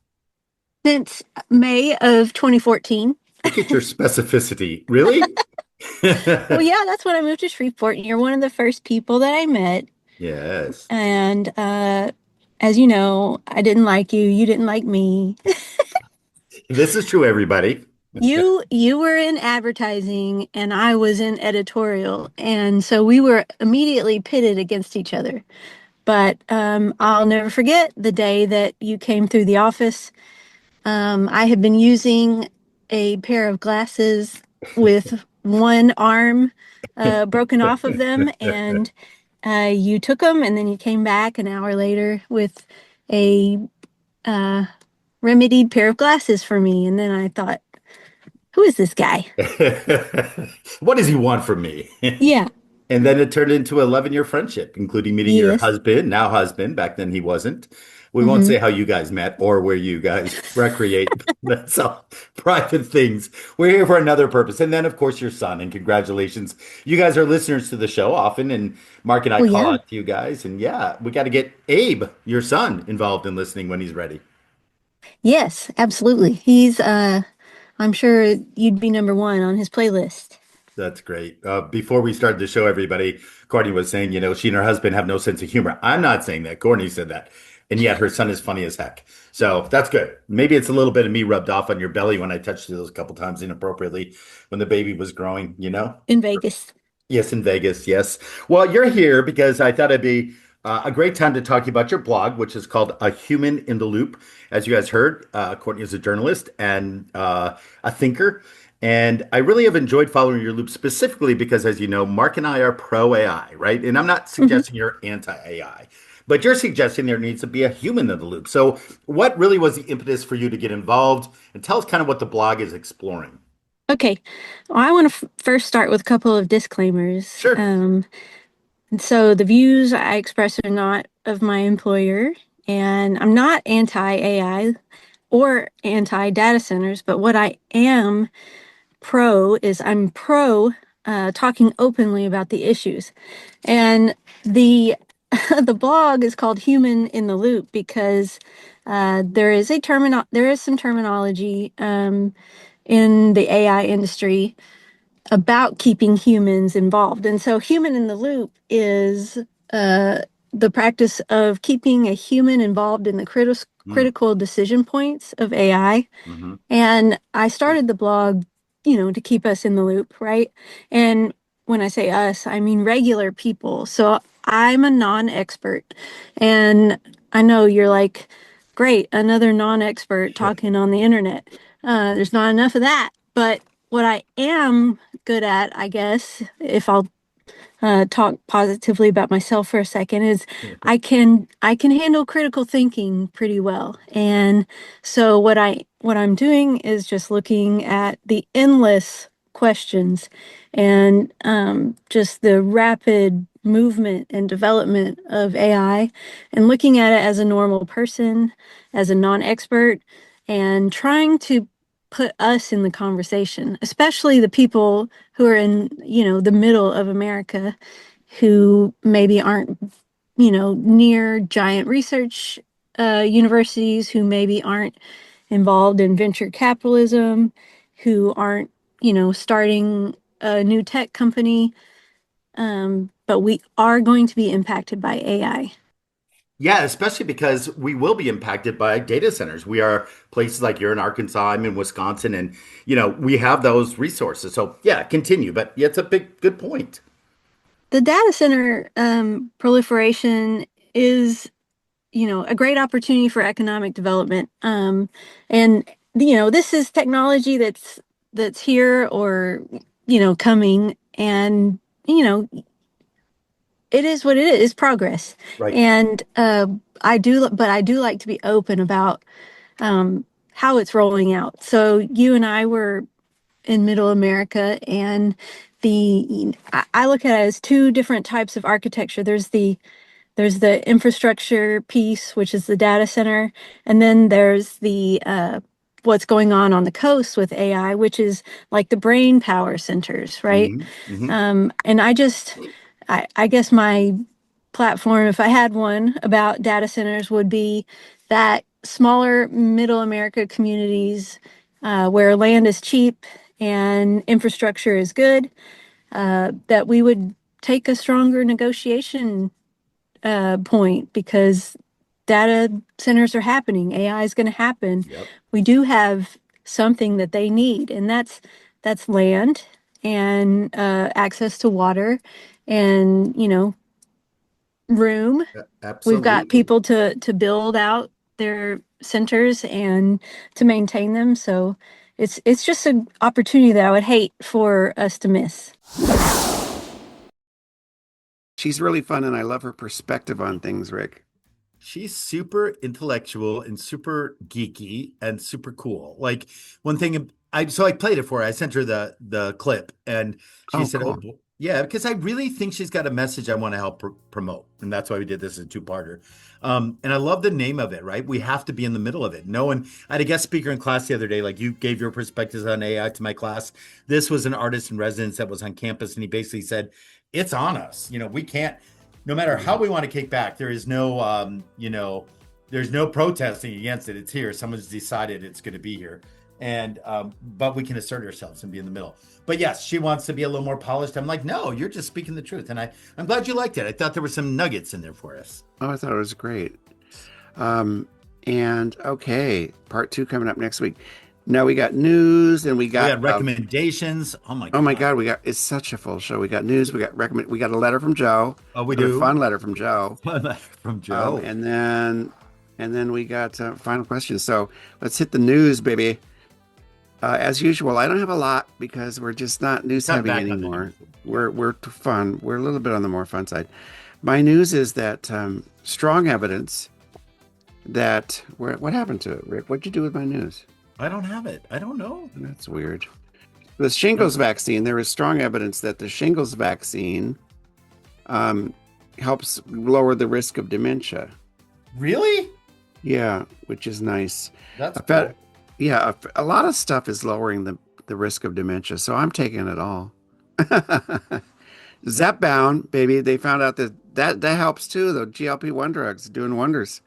Since May of 2014.
Look at your specificity. Really?
Well, yeah, that's when I moved to Shreveport. You're one of the first people that I met.
Yes.
And as you know, I didn't like you. You didn't like me.
This is true, everybody.
You were in advertising and I was in editorial. And so we were immediately pitted against each other. But I'll never forget the day that you came through the office. I had been using a pair of glasses with one arm broken off of them, and you took them, and then you came back an hour later with a remedied pair of glasses for me. And then I thought, who is this guy?
What does he want from me?
Yeah.
And then it turned into an 11-year friendship, including meeting your
Yes.
husband, now husband. Back then he wasn't. We won't say how you guys met or where you guys recreate. That's all private things. We're here for another purpose. And then, of course, your son. And congratulations. You guys are listeners to the show often. And Mark and I
Well,
call
yeah.
out to you guys. And yeah, we got to get Abe, your son, involved in listening when he's ready.
Yes, absolutely. He's, I'm sure you'd be number one on his playlist.
That's great. Before we started the show, everybody, Courtney was saying, she and her husband have no sense of humor. I'm not saying that. Courtney said that. And yet her son is funny as heck. So that's good. Maybe it's a little bit of me rubbed off on your belly when I touched you those a couple times inappropriately when the baby was growing.
In Vegas.
Yes, in Vegas. Yes. Well, you're here because I thought it'd be a great time to talk to you about your blog, which is called A Human in the Loop. As you guys heard, Courtney is a journalist and a thinker. And I really have enjoyed following your loop specifically because, as you know, Mark and I are pro AI, right? And I'm not suggesting you're anti AI, but you're suggesting there needs to be a human in the loop. So, what really was the impetus for you to get involved? And tell us kind of what the blog is exploring.
Okay. Well, I want to first start with a couple of disclaimers.
Sure.
And so the views I express are not of my employer, and I'm not anti-AI or anti-data centers, but what I am I'm pro talking openly about the issues. And the the blog is called Human in the Loop because there is some terminology in the AI industry about keeping humans involved. And so human in the loop is the practice of keeping a human involved in the critical decision points of AI.
Mm-hmm.
And I started the blog, to keep us in the loop, right? And when I say us, I mean regular people. So I'm a non-expert. And I know you're like, great, another non-expert talking on the internet. There's not enough of that. But what I am good at, I guess, if I'll talk positively about myself for a second, is I can handle critical thinking pretty well. And so what I'm doing is just looking at the endless questions and just the rapid movement and development of AI and looking at it as a normal person, as a non-expert, and trying to put us in the conversation, especially the people who are in, the middle of America who maybe aren't, near giant research universities, who maybe aren't involved in venture capitalism, who aren't, starting a new tech company. But we are going to be impacted by AI.
Yeah, especially because we will be impacted by data centers. We are places like you're in Arkansas, I'm in Wisconsin, and we have those resources. So yeah, continue. But yeah, it's a good point.
The data center proliferation is, a great opportunity for economic development. And this is technology that's here or coming, and it is what it is. It's progress.
Right.
And I do like to be open about how it's rolling out. So you and I were in Middle America, and I look at it as two different types of architecture. There's the infrastructure piece, which is the data center, and then there's the what's going on the coast with AI, which is like the brain power centers, right?
Mm-hmm. Mm-hmm.
And I guess my platform, if I had one about data centers, would be that smaller middle America communities where land is cheap and infrastructure is good, that we would take a stronger negotiation point, because data centers are happening. AI is going to happen.
Yep.
We do have something that they need, and that's land and access to water and, room. We've got
Absolutely.
people to build out their centers and to maintain them. So it's just an opportunity that I would hate for us to miss.
She's really fun, and I love her perspective on things, Rick.
She's super intellectual and super geeky and super cool. Like one thing I played it for her. I sent her the clip and she
Oh,
said,
cool.
"Oh, yeah," because I really think she's got a message I want to help promote, and that's why we did this as a two-parter. And I love the name of it. Right, we have to be in the middle of it. No one. I had a guest speaker in class the other day. Like you gave your perspectives on AI to my class. This was an artist in residence that was on campus, and he basically said, "It's on us. We can't." No matter how we want to kick back, there is no, there's no protesting against it. It's here. Someone's decided it's going to be here. And, but we can assert ourselves and be in the middle. But yes, she wants to be a little more polished. I'm like, no, you're just speaking the truth. And I'm glad you liked it. I thought there were some nuggets in there for us.
Oh, I thought it was great. And okay, part 2 coming up next week. Now we got news and we got
recommendations. Oh my God.
Oh my God, it's such a full show. We got news, we got we got a letter from Joe.
Oh, we do.
A fun letter from Joe.
Fun letter from Joe.
And then we got final questions. So let's hit the news, baby. As usual, I don't have a lot because we're just not news heavy anymore. We're fun. We're a little bit on the more fun side. My news is that strong evidence that what happened to it, Rick? What'd you do with my news?
I don't have it. I don't know.
That's weird. The shingles vaccine, there is strong evidence that the shingles vaccine helps lower the risk of dementia.
Really?
Yeah, which is nice.
That's cool.
Yeah, a lot of stuff is lowering the risk of dementia, so I'm taking it all. Zepbound, baby, they found out that helps too. The GLP-1 drugs doing wonders.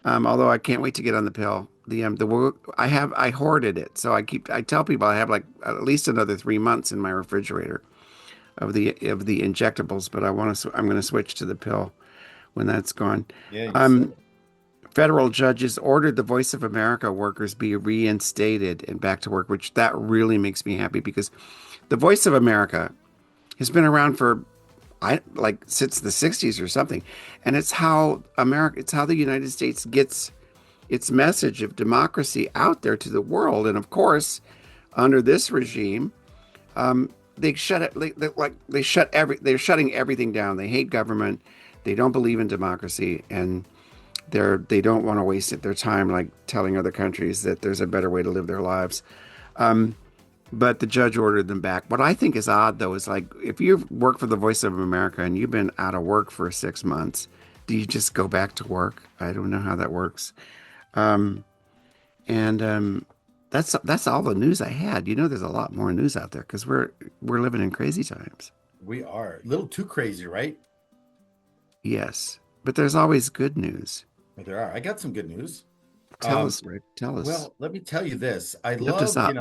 Although I can't wait to get on the pill. I hoarded it, so I tell people I have like at least another 3 months in my refrigerator of the injectables, but I'm going to switch to the pill when that's gone.
Yeah.
Federal judges ordered the Voice of America workers be reinstated and back to work, which that really makes me happy because the Voice of America has been around for since the 60s or something, and it's how the United States gets its message of democracy out there to the world. And of course, under this regime, they're shutting everything down. They hate government. They don't believe in democracy, and they don't want to waste their time like telling other countries that there's a better way to live their lives. But the judge ordered them back. What I think is odd, though, is like if you work for the Voice of America and you've been out of work for 6 months, do you just go back to work? I don't know how that works. That's all the news I had. There's a lot more news out there because we're living in crazy times.
We are a little too crazy, right?
Yes, but there's always good news.
But there are. I got some good news.
Tell us, Rick. Tell us.
Well, let me tell you this. I
Lift us up.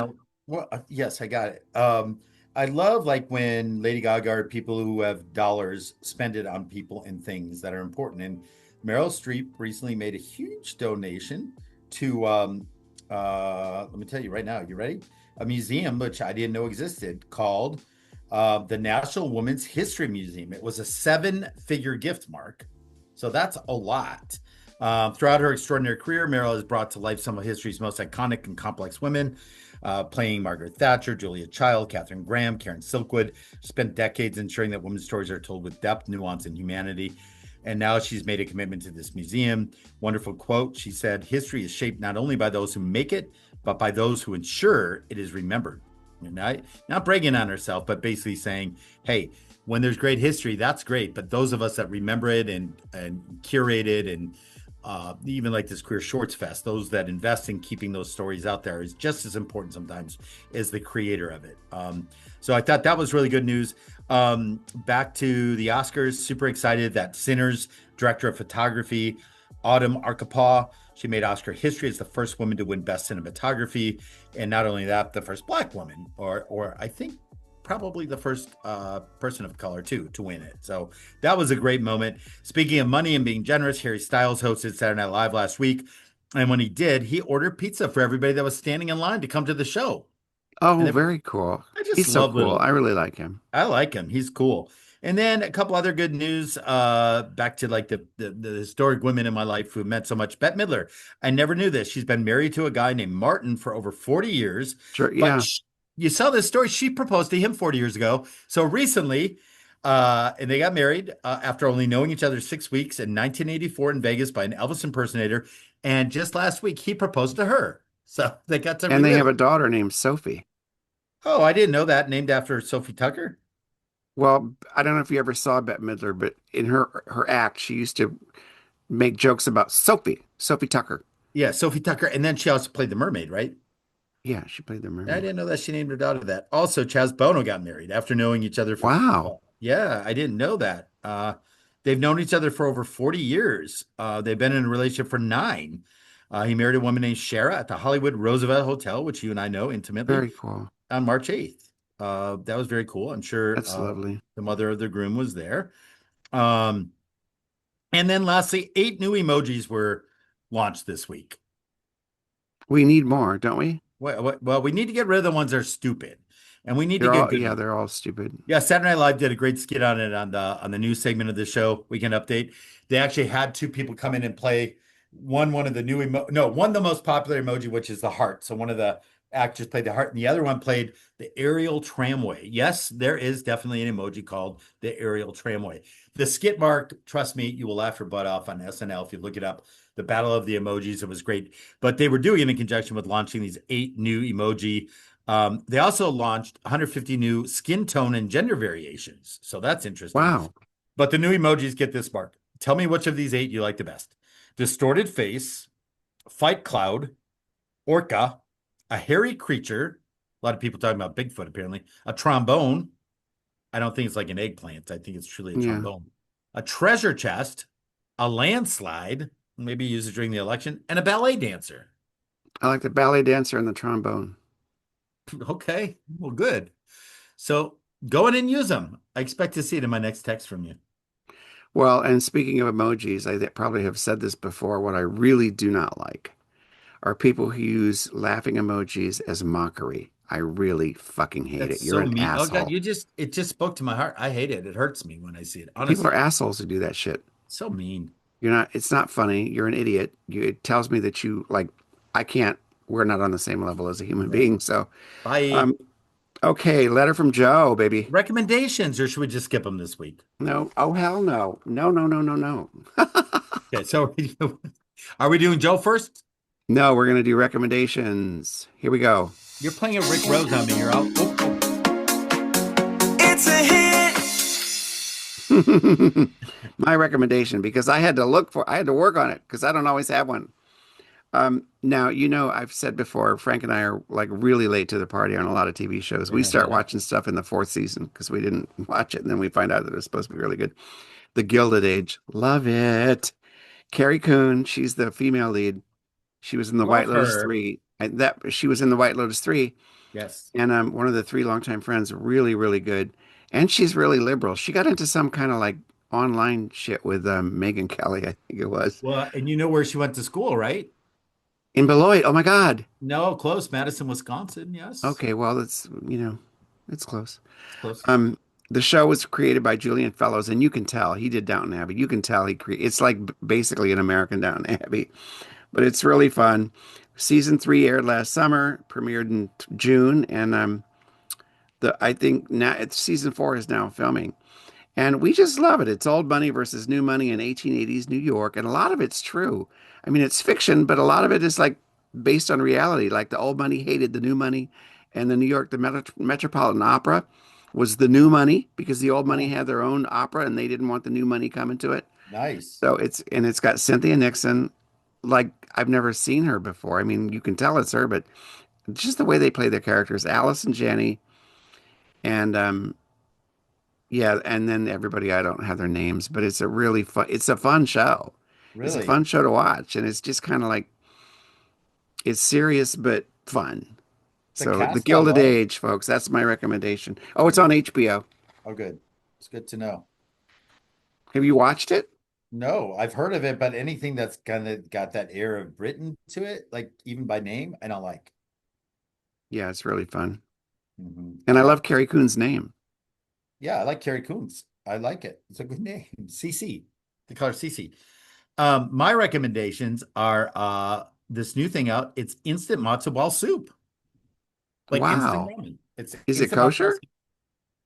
Yes, I got it. I love like when Lady Gaga or people who have dollars spend it on people and things that are important. And Meryl Streep recently made a huge donation to, let me tell you right now, you ready? A museum, which I didn't know existed, called the National Women's History Museum. It was a 7-figure gift, Mark. So that's a lot. Throughout her extraordinary career, Meryl has brought to life some of history's most iconic and complex women, playing Margaret Thatcher, Julia Child, Katharine Graham, Karen Silkwood. She spent decades ensuring that women's stories are told with depth, nuance, and humanity. And now she's made a commitment to this museum. Wonderful quote. She said, "History is shaped not only by those who make it, but by those who ensure it is remembered." And not bragging on herself, but basically saying, hey, when there's great history, that's great. But those of us that remember it and curate it and even like this Queer Shorts Fest, those that invest in keeping those stories out there is just as important sometimes as the creator of it. So I thought that was really good news. Back to the Oscars, super excited that Sinners, director of photography, Autumn Arkapaw. She made Oscar history as the first woman to win Best Cinematography, and not only that, the first Black woman, or I think probably the first person of color too to win it. So that was a great moment. Speaking of money and being generous, Harry Styles hosted Saturday Night Live last week, and when he did, he ordered pizza for everybody that was standing in line to come to the show. And
Oh,
then
very cool.
I just
He's so
love
cool.
little.
I really like him.
I like him. He's cool. And then a couple other good news. Back to like the historic women in my life who meant so much. Bette Midler. I never knew this. She's been married to a guy named Martin for over 40 years.
Sure.
But
Yeah.
you saw this story. She proposed to him 40 years ago. So recently, and they got married after only knowing each other 6 weeks in 1984 in Vegas by an Elvis impersonator. And just last week, he proposed to her. So they got to
And they
relive
have a
it.
daughter named Sophie.
Oh, I didn't know that. Named after Sophie Tucker.
Well, I don't know if you ever saw Bette Midler, but in her act, she used to make jokes about Sophie Tucker.
Yeah, Sophie Tucker. And then she also played the mermaid, right?
Yeah, she played the
I
mermaid.
didn't know that she named her daughter that. Also, Chaz Bono got married after knowing each other for,
Wow.
yeah, I didn't know that. They've known each other for over 40 years. They've been in a relationship for 9. He married a woman named Shara at the Hollywood Roosevelt Hotel, which you and I know intimately,
Very cool.
on March 8th. That was very cool. I'm sure
That's lovely.
the mother of the groom was there. Um, and then lastly, 8 new emojis were launched this week.
We need more, don't we?
Well, we need to get rid of the ones that are stupid, and we need to get good ones.
They're all stupid.
Yeah, Saturday Night Live did a great skit on it on the news segment of the show. Weekend Update. They actually had 2 people come in and play one of the new one the most popular emoji, which is the heart. So one of the actors played the heart, and the other one played the aerial tramway. Yes, there is definitely an emoji called the aerial tramway. The skit marked, trust me, you will laugh your butt off on SNL if you look it up. The Battle of the Emojis. It was great, but they were doing it in conjunction with launching these 8 new emoji. They also launched 150 new skin tone and gender variations. So that's interesting.
Wow.
But the new emojis get this mark. Tell me which of these 8 you like the best. Distorted face, fight cloud, orca, a hairy creature. A lot of people talking about Bigfoot, apparently. A trombone. I don't think it's like an eggplant. I think it's truly a
Yeah.
trombone. A treasure chest, a landslide, maybe used during the election, and a ballet dancer.
I like the ballet dancer and the trombone.
Okay, well, good. So go in and use them. I expect to see it in my next text from you.
Well, and speaking of emojis, probably have said this before. What I really do not like are people who use laughing emojis as mockery. I really fucking hate
That's
it. You're
so
an
mean. Oh God,
asshole.
it just spoke to my heart. I hate it. It hurts me when I see it.
People are
Honestly,
assholes who do that shit.
so mean.
It's not funny. You're an idiot. It tells me that I can't, we're not on the same level as a human being. So,
Bye.
um, okay, letter from Joe, baby.
Recommendations, or should we just skip them this week?
No. Oh, hell no. No, no, no, no, no.
Okay, so are we doing Joe first?
No, we're going to do recommendations. Here we go.
You're playing a Rick Rose on me. You're out.
It's a hit.
My recommendation, because I had to work on it because I don't always have one. Now, I've said before, Frank and I are like really late to the party on a lot of TV shows. We start watching stuff in the 4th season because we didn't watch it, and then we find out that it's supposed to be really good. The Gilded Age, love it. Carrie Coon, she's the female lead. She was in the White
Love
Lotus
her.
3. She was in the White Lotus 3,
Yes.
and one of the 3 longtime friends, really, really good. And she's really liberal. She got into some kind of like online shit with Megan Kelly, I think it was.
Well, and you know where she went to school, right?
In Beloit. Oh my God.
No, close. Madison, Wisconsin. Yes.
Okay, well, it's close.
It's close.
The show was created by Julian Fellows, and you can tell he did Downton Abbey. You can tell it's like basically an American Downton Abbey, but it's really fun. Season 3 aired last summer, premiered in June, and I think now season 4 is now filming. And we just love it. It's old money versus new money in 1880s New York. And a lot of it's true. I mean, it's fiction, but a lot of it is like based on reality. Like the old money hated the new money. And the Metropolitan Opera was the new money because the old money had their own opera and they didn't want the new money coming to it.
Nice.
So it's got Cynthia Nixon. Like I've never seen her before. I mean, you can tell it's her, but just the way they play their characters, Alice and Jenny. And yeah, and then everybody, I don't have their names, but it's a fun show. It's a
Really?
fun show to watch, and it's just kind of like it's serious but fun.
The
So The
cast I
Gilded
love.
Age, folks, that's my recommendation. Oh, it's on HBO.
Oh, good. It's good to know.
Have you watched it?
No, I've heard of it, but anything that's kind of got that air of Britain to it, like even by name, I don't like.
Yeah, it's really fun. And I
Yeah,
love Carrie Coon's name.
yeah, I like Carrie Coons. I like it. It's a good name. CC. They call her CC. My recommendations are this new thing out. It's instant matzo ball soup, like instant
Wow.
ramen. It's
Is it
instant matzo ball
kosher?
soup.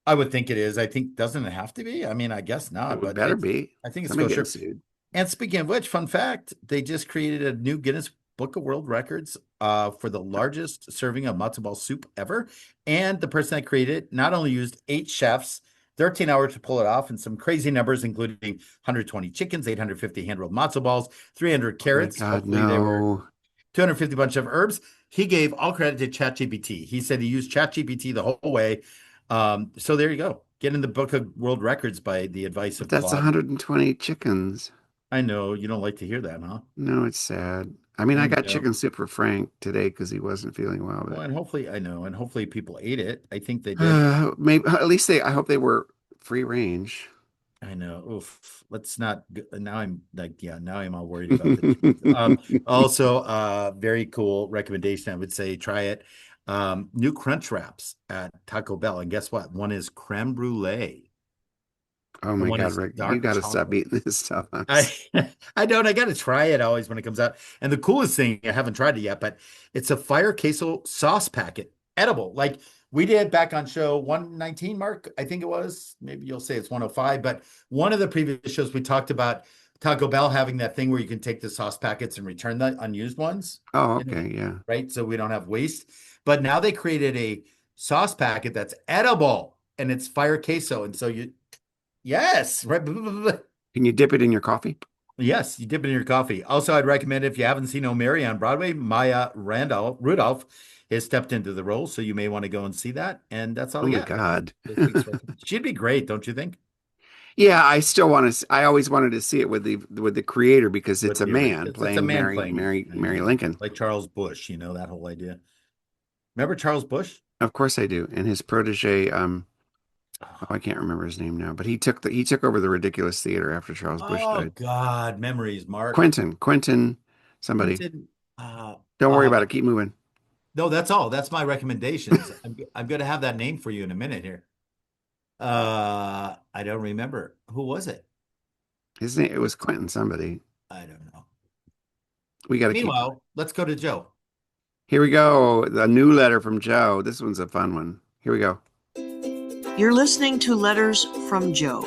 I would think it is. I think doesn't it have to be? I mean, I guess
It
not,
would
but
better be.
I think it's
Somebody getting
kosher.
sued.
And speaking of which, fun fact, they just created a new Guinness Book of World Records for the largest serving of matzo ball soup ever. And the person that created it not only used 8 chefs, 13 hours to pull it off, and some crazy numbers, including 120 chickens, 850 hand-rolled matzo balls, 300
Oh my
carrots.
God,
Hopefully they were
no.
250 bunch of herbs. He gave all credit to ChatGPT. He said he used ChatGPT the whole way. So there you go. Get in the Book of World Records by the advice
But
of
that's
Claude.
120 chickens.
I know you don't like to hear that, huh?
No, it's sad. I mean, I
I
got
know.
chicken soup for Frank today because he wasn't feeling well,
Well,
but
and hopefully, I know, and hopefully people ate it. I think they did.
maybe at least I hope they were free range.
I know. Oof. Let's not. Now I'm like, yeah. Now I'm all worried about the chickens. Also, very cool recommendation. I would say try it. New crunch wraps at Taco Bell, and guess what? One is creme brulee,
Oh
and
my
one
God,
is
Rick, you
dark
got to stop
chocolate.
eating this stuff.
I I don't. I got to try it always when it comes out. And the coolest thing, I haven't tried it yet, but it's a fire queso sauce packet, edible. Like we did back on show 119, Mark. I think it was. Maybe you'll say it's 105, but one of the previous shows we talked about Taco Bell having that thing where you can take the sauce packets and return the unused ones.
Oh,
You know,
okay, yeah.
right? So we don't have waste. But now they created a sauce packet that's edible and it's fire queso. And so you, yes, right.
Can you dip it in your coffee?
Yes, you dip it in your coffee. Also, I'd recommend if you haven't seen Oh Mary on Broadway, Maya Rudolph has stepped into the role, so you may want to go and see that. And that's all
Oh
I
my
got.
God.
This week's recommendation. She'd be great, don't you think?
Yeah, I still want to. I always wanted to see it with the creator because it's
With
a
the
man
original, it's a
playing
man playing it. I
Mary
know,
Lincoln.
like Charles Bush. You know that whole idea. Remember Charles Bush?
Of course I do. And his protege, oh, I can't remember his name now, but he took over the Ridiculous Theater after Charles Bush
Oh
died.
God, memories, Mark.
Quentin, somebody.
Quentin. Uh,
Don't worry
uh,
about it. Keep moving.
no, that's all. That's my recommendations. I'm going to have that name for you in a minute here. I don't remember. Who was it?
His name, it was Quentin somebody.
I don't know.
We got to keep.
Meanwhile, let's go to Joe.
Here we go. A new letter from Joe. This one's a fun one. Here we go.
You're listening to Letters from Joe.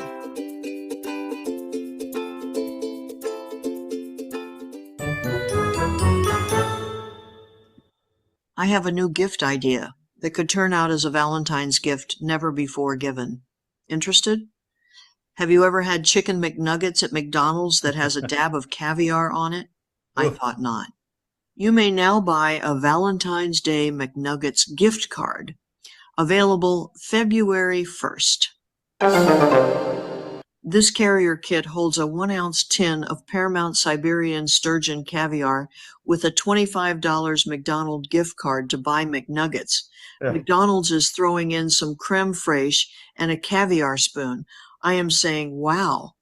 I have a new gift idea that could turn out as a Valentine's gift never before given. Interested? Have you ever had chicken McNuggets at McDonald's that has a dab of caviar on it? I thought not. You may now buy a Valentine's Day McNuggets gift card, available February 1st. This carrier kit holds a 1-ounce tin of Paramount Siberian sturgeon caviar with a $25 McDonald's gift card to buy McNuggets.
Yeah.
McDonald's is throwing in some creme fraiche and a caviar spoon. I am saying, wow.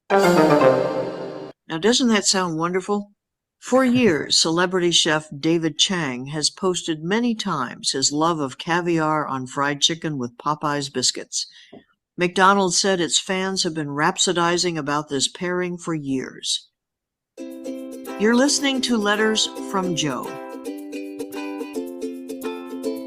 Now, doesn't that sound wonderful? For years, celebrity chef David Chang has posted many times his love of caviar on fried chicken with Popeye's biscuits. McDonald's said its fans have been rhapsodizing about this pairing for years. You're listening to Letters from Joe.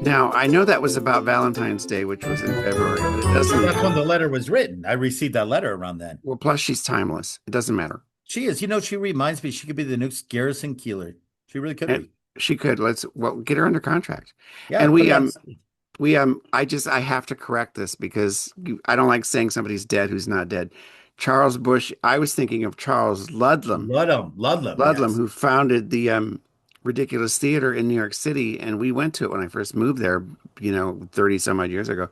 Now, I know that was about Valentine's Day, which was in February, but it doesn't
That's when
matter.
the letter was written. I received that letter around then.
Well, plus she's timeless. It doesn't matter.
She is. You know, she reminds me she could be the next Garrison Keeler. She really could
And
be.
she could. Well, get her under contract.
Yeah.
And
put
we
it on-
I have to correct this because I don't like saying somebody's dead who's not dead. Charles Bush, I was thinking of Charles Ludlam.
Ludlam.
Ludlam,
Yes.
who founded the Ridiculous Theater in New York City, and we went to it when I first moved there, 30 some odd years ago.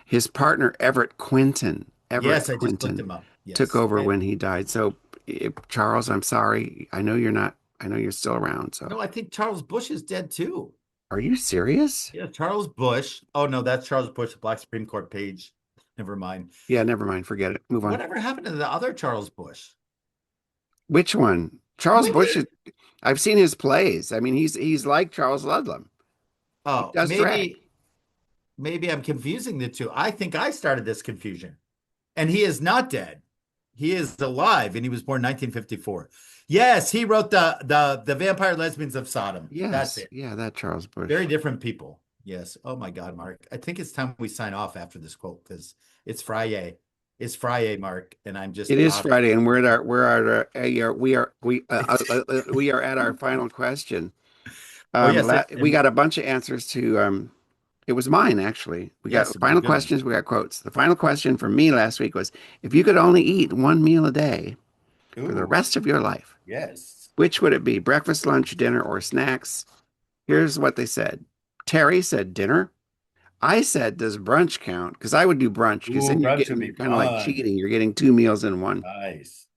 His partner Everett
Yes, I just looked
Quinton
him up.
took
Yes.
over when he died. So Charles, I'm sorry. I know you're not. I know you're still around. So,
No, I think Charles Bush is dead too.
are you serious?
Yeah, Charles Bush. Oh no, that's Charles Bush, the Black Supreme Court page. Never mind.
Yeah, never mind. Forget it. Move on.
Whatever happened to the other Charles Bush?
Which one? Charles
Maybe.
Bush is, I've seen his plays. I mean, he's like Charles Ludlam. He
Oh,
does drag.
maybe I'm confusing the two. I think I started this confusion. And he is not dead. He is alive, and he was born 1954. Yes, he wrote the Vampire Lesbians of Sodom.
Yes.
That's it.
Yeah, that Charles Bush.
Very different people. Yes. Oh my God, Mark. I think it's time we sign off after this quote because it's Friday. It's Friday, Mark, and I'm just.
It is Friday, and we are at our final question.
Yes,
We got a bunch of answers to. It was mine actually. We got
Yes,
final
good.
questions. We got quotes. The final question for me last week was: if you could only eat one meal a day for the
Ooh,
rest of your life,
yes.
which would it be? Breakfast, lunch, dinner, or snacks? Here's what they said. Terry said dinner. I said, does brunch count? Because I would do brunch because
Ooh,
then
brunch would be
you're kind of like
fun.
cheating. You're getting 2 meals in one.
Nice.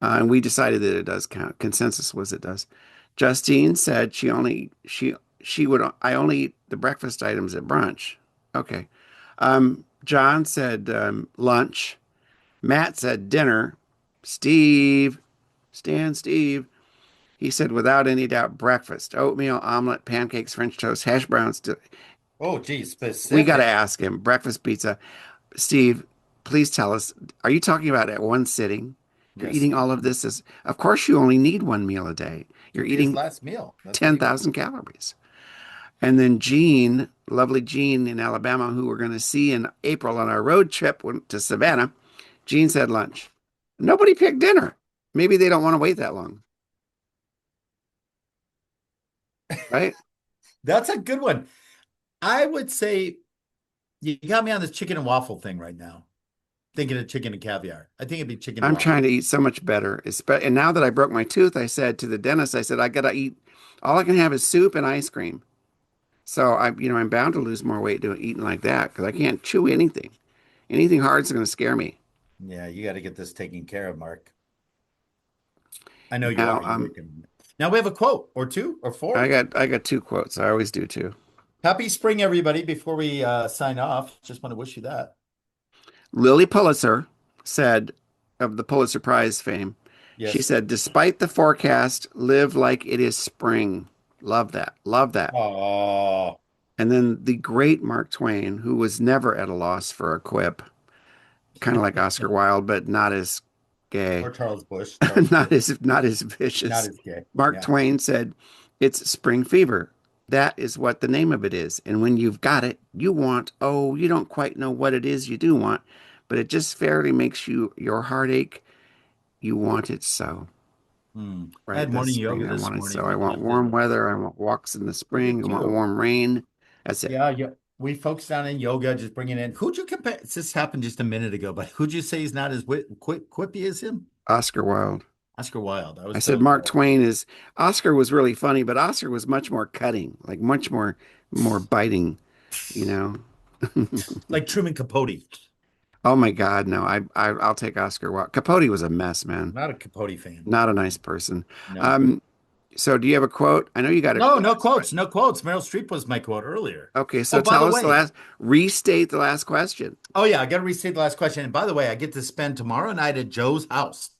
And we decided that it does count. Consensus was it does. Justine said she would I only eat the breakfast items at brunch. Okay. John said lunch. Matt said dinner. Steve, Steve. He said without any doubt breakfast. Oatmeal, omelet, pancakes, French toast, hash browns.
Oh, geez, specific.
We got to ask him. Breakfast pizza. Steve, please tell us, are you talking about at one sitting? You're
Yes.
eating all of this as, of course, you only need one meal a day. You're
His
eating
last meal. That's what he-
10,000 calories. And then Jean, lovely Jean in Alabama, who we're going to see in April on our road trip to Savannah, Jean said lunch. Nobody picked dinner. Maybe they don't want to wait that long. Right?
That's a good one. I would say you got me on this chicken and waffle thing right now. Thinking of chicken and caviar. I think it'd be chicken and
I'm
waffle.
trying to eat so much better. And now that I broke my tooth, I said to the dentist, I said, I got to eat, all I can have is soup and ice cream. So I'm bound to lose more weight doing eating like that because I can't chew anything. Anything hard is going to scare me.
Yeah, you got to get this taken care of, Mark. I know you
Now,
are. Now we have a quote or two or four.
I got 2 quotes. I always do too.
Happy spring, everybody. Before we sign off, just want to wish you that.
Lily Pulitzer said of the Pulitzer Prize fame,
Yes.
she said, despite the forecast, live like it is spring. Love that. Love that.
Oh,
And then the great Mark Twain, who was never at a loss for a quip, kind of like Oscar Wilde, but not as gay.
or Charles Bush.
not as vicious.
Not as gay.
Mark
Yeah.
Twain said, "It's spring fever. That is what the name of it is. And when you've got it, you don't quite know what it is you do want, but it just fairly makes your heartache. You want it so."
I had morning
This
yoga
spring, I
this
want it
morning.
so. I want warm weather. I want walks in the spring. I want
too.
warm rain. That's it.
Yeah. We focused on in yoga, just bringing in. Who'd you compare? This happened just a minute ago, but who'd you say is not as quippy as him?
Oscar Wilde.
Oscar Wilde.
I said Mark Twain is Oscar was really funny, but Oscar was much more cutting, like much more biting, you know.
like Truman Capote.
Oh my God, no! I'll take Oscar Wilde. Capote was a mess, man.
Not a Capote fan.
Not a nice person.
No.
So do you have a quote? I know you got a
No quotes. No quotes. Meryl Streep was my quote earlier.
Okay, so
by
tell
the
us
way-
restate the last question.
Oh yeah, I got to restate the last question. And by the way, I get to spend tomorrow night at Joe's house.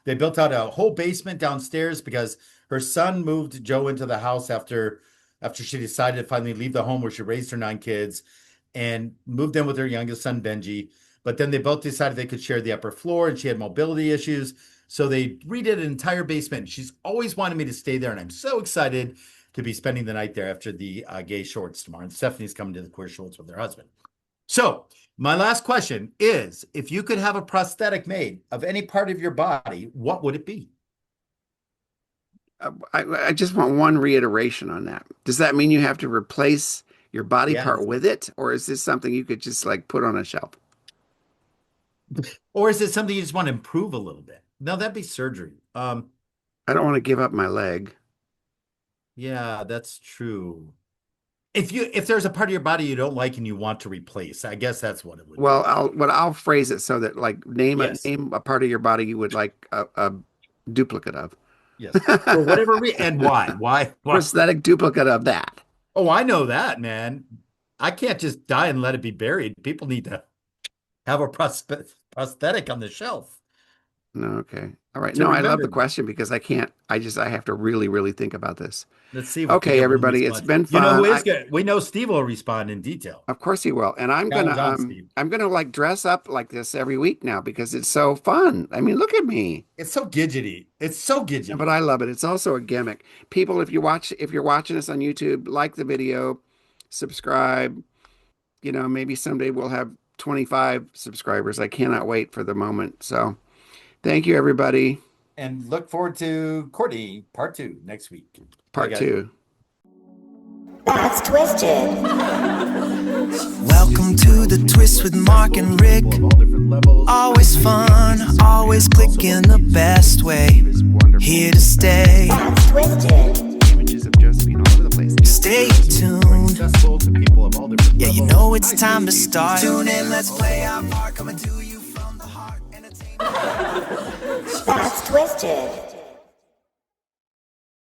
They built out a whole basement downstairs because her son moved Joe into the house after she decided to finally leave the home where she raised her 9 kids and moved in with her youngest son Benji. But then they both decided they could share the upper floor, and she had mobility issues. So they redid an entire basement. She's always wanted me to stay there, and I'm so excited to be spending the night there after the gay shorts tomorrow. And Stephanie's coming to the queer shorts with her husband. So my last question is, if you could have a prosthetic made of any part of your body, what would it be?
I just want one reiteration on that. Does that mean you have to replace your body
Yes.
part with it, or is this something you could just like put on a shelf?
Or is it something you just want to improve a little bit? No, that'd be surgery.
I don't want to give up my leg.
Yeah, that's true. If there's a part of your body you don't like and you want to replace, I guess that's what it would be.
Well, I'll phrase it so that like name
Yes.
a part of your body you would like a duplicate of.
Yes. For whatever reason. And why? Why?
Prosthetic duplicate of that.
Oh, I know that, man. I can't just die and let it be buried. People need to have a prosthetic on the shelf.
No, okay. All right.
To
No, I love
remember
the
me.
question because I have to really, really think about this.
Let's see.
Okay, everybody, it's been
You know
fun.
who is good? We know Steve will respond in detail.
Of course he will. And
Challenge on, Steve.
I'm gonna like dress up like this every week now because it's so fun. I mean, look at me.
It's so gidgety. It's so gidgety.
But I love it. It's also a gimmick. People, if you're watching us on YouTube, like the video, subscribe. You know, maybe someday we'll have 25 subscribers. I cannot wait for the moment. So thank you, everybody.
And look forward to Courtney part 2 next week.
Part
Bye, guys.
2.
That's twisted.
Welcome to the twist with Mark and Rick. Always fun, always clicking the best way. Here to stay.
That's twisted.
Images of Josephine all over the place.
Stay tuned.
Accessible to people of all different
Yeah, you
levels.
know it's time to start. Tune in, let's play our part. Coming to you from the heart. Entertainment.
That's twisted.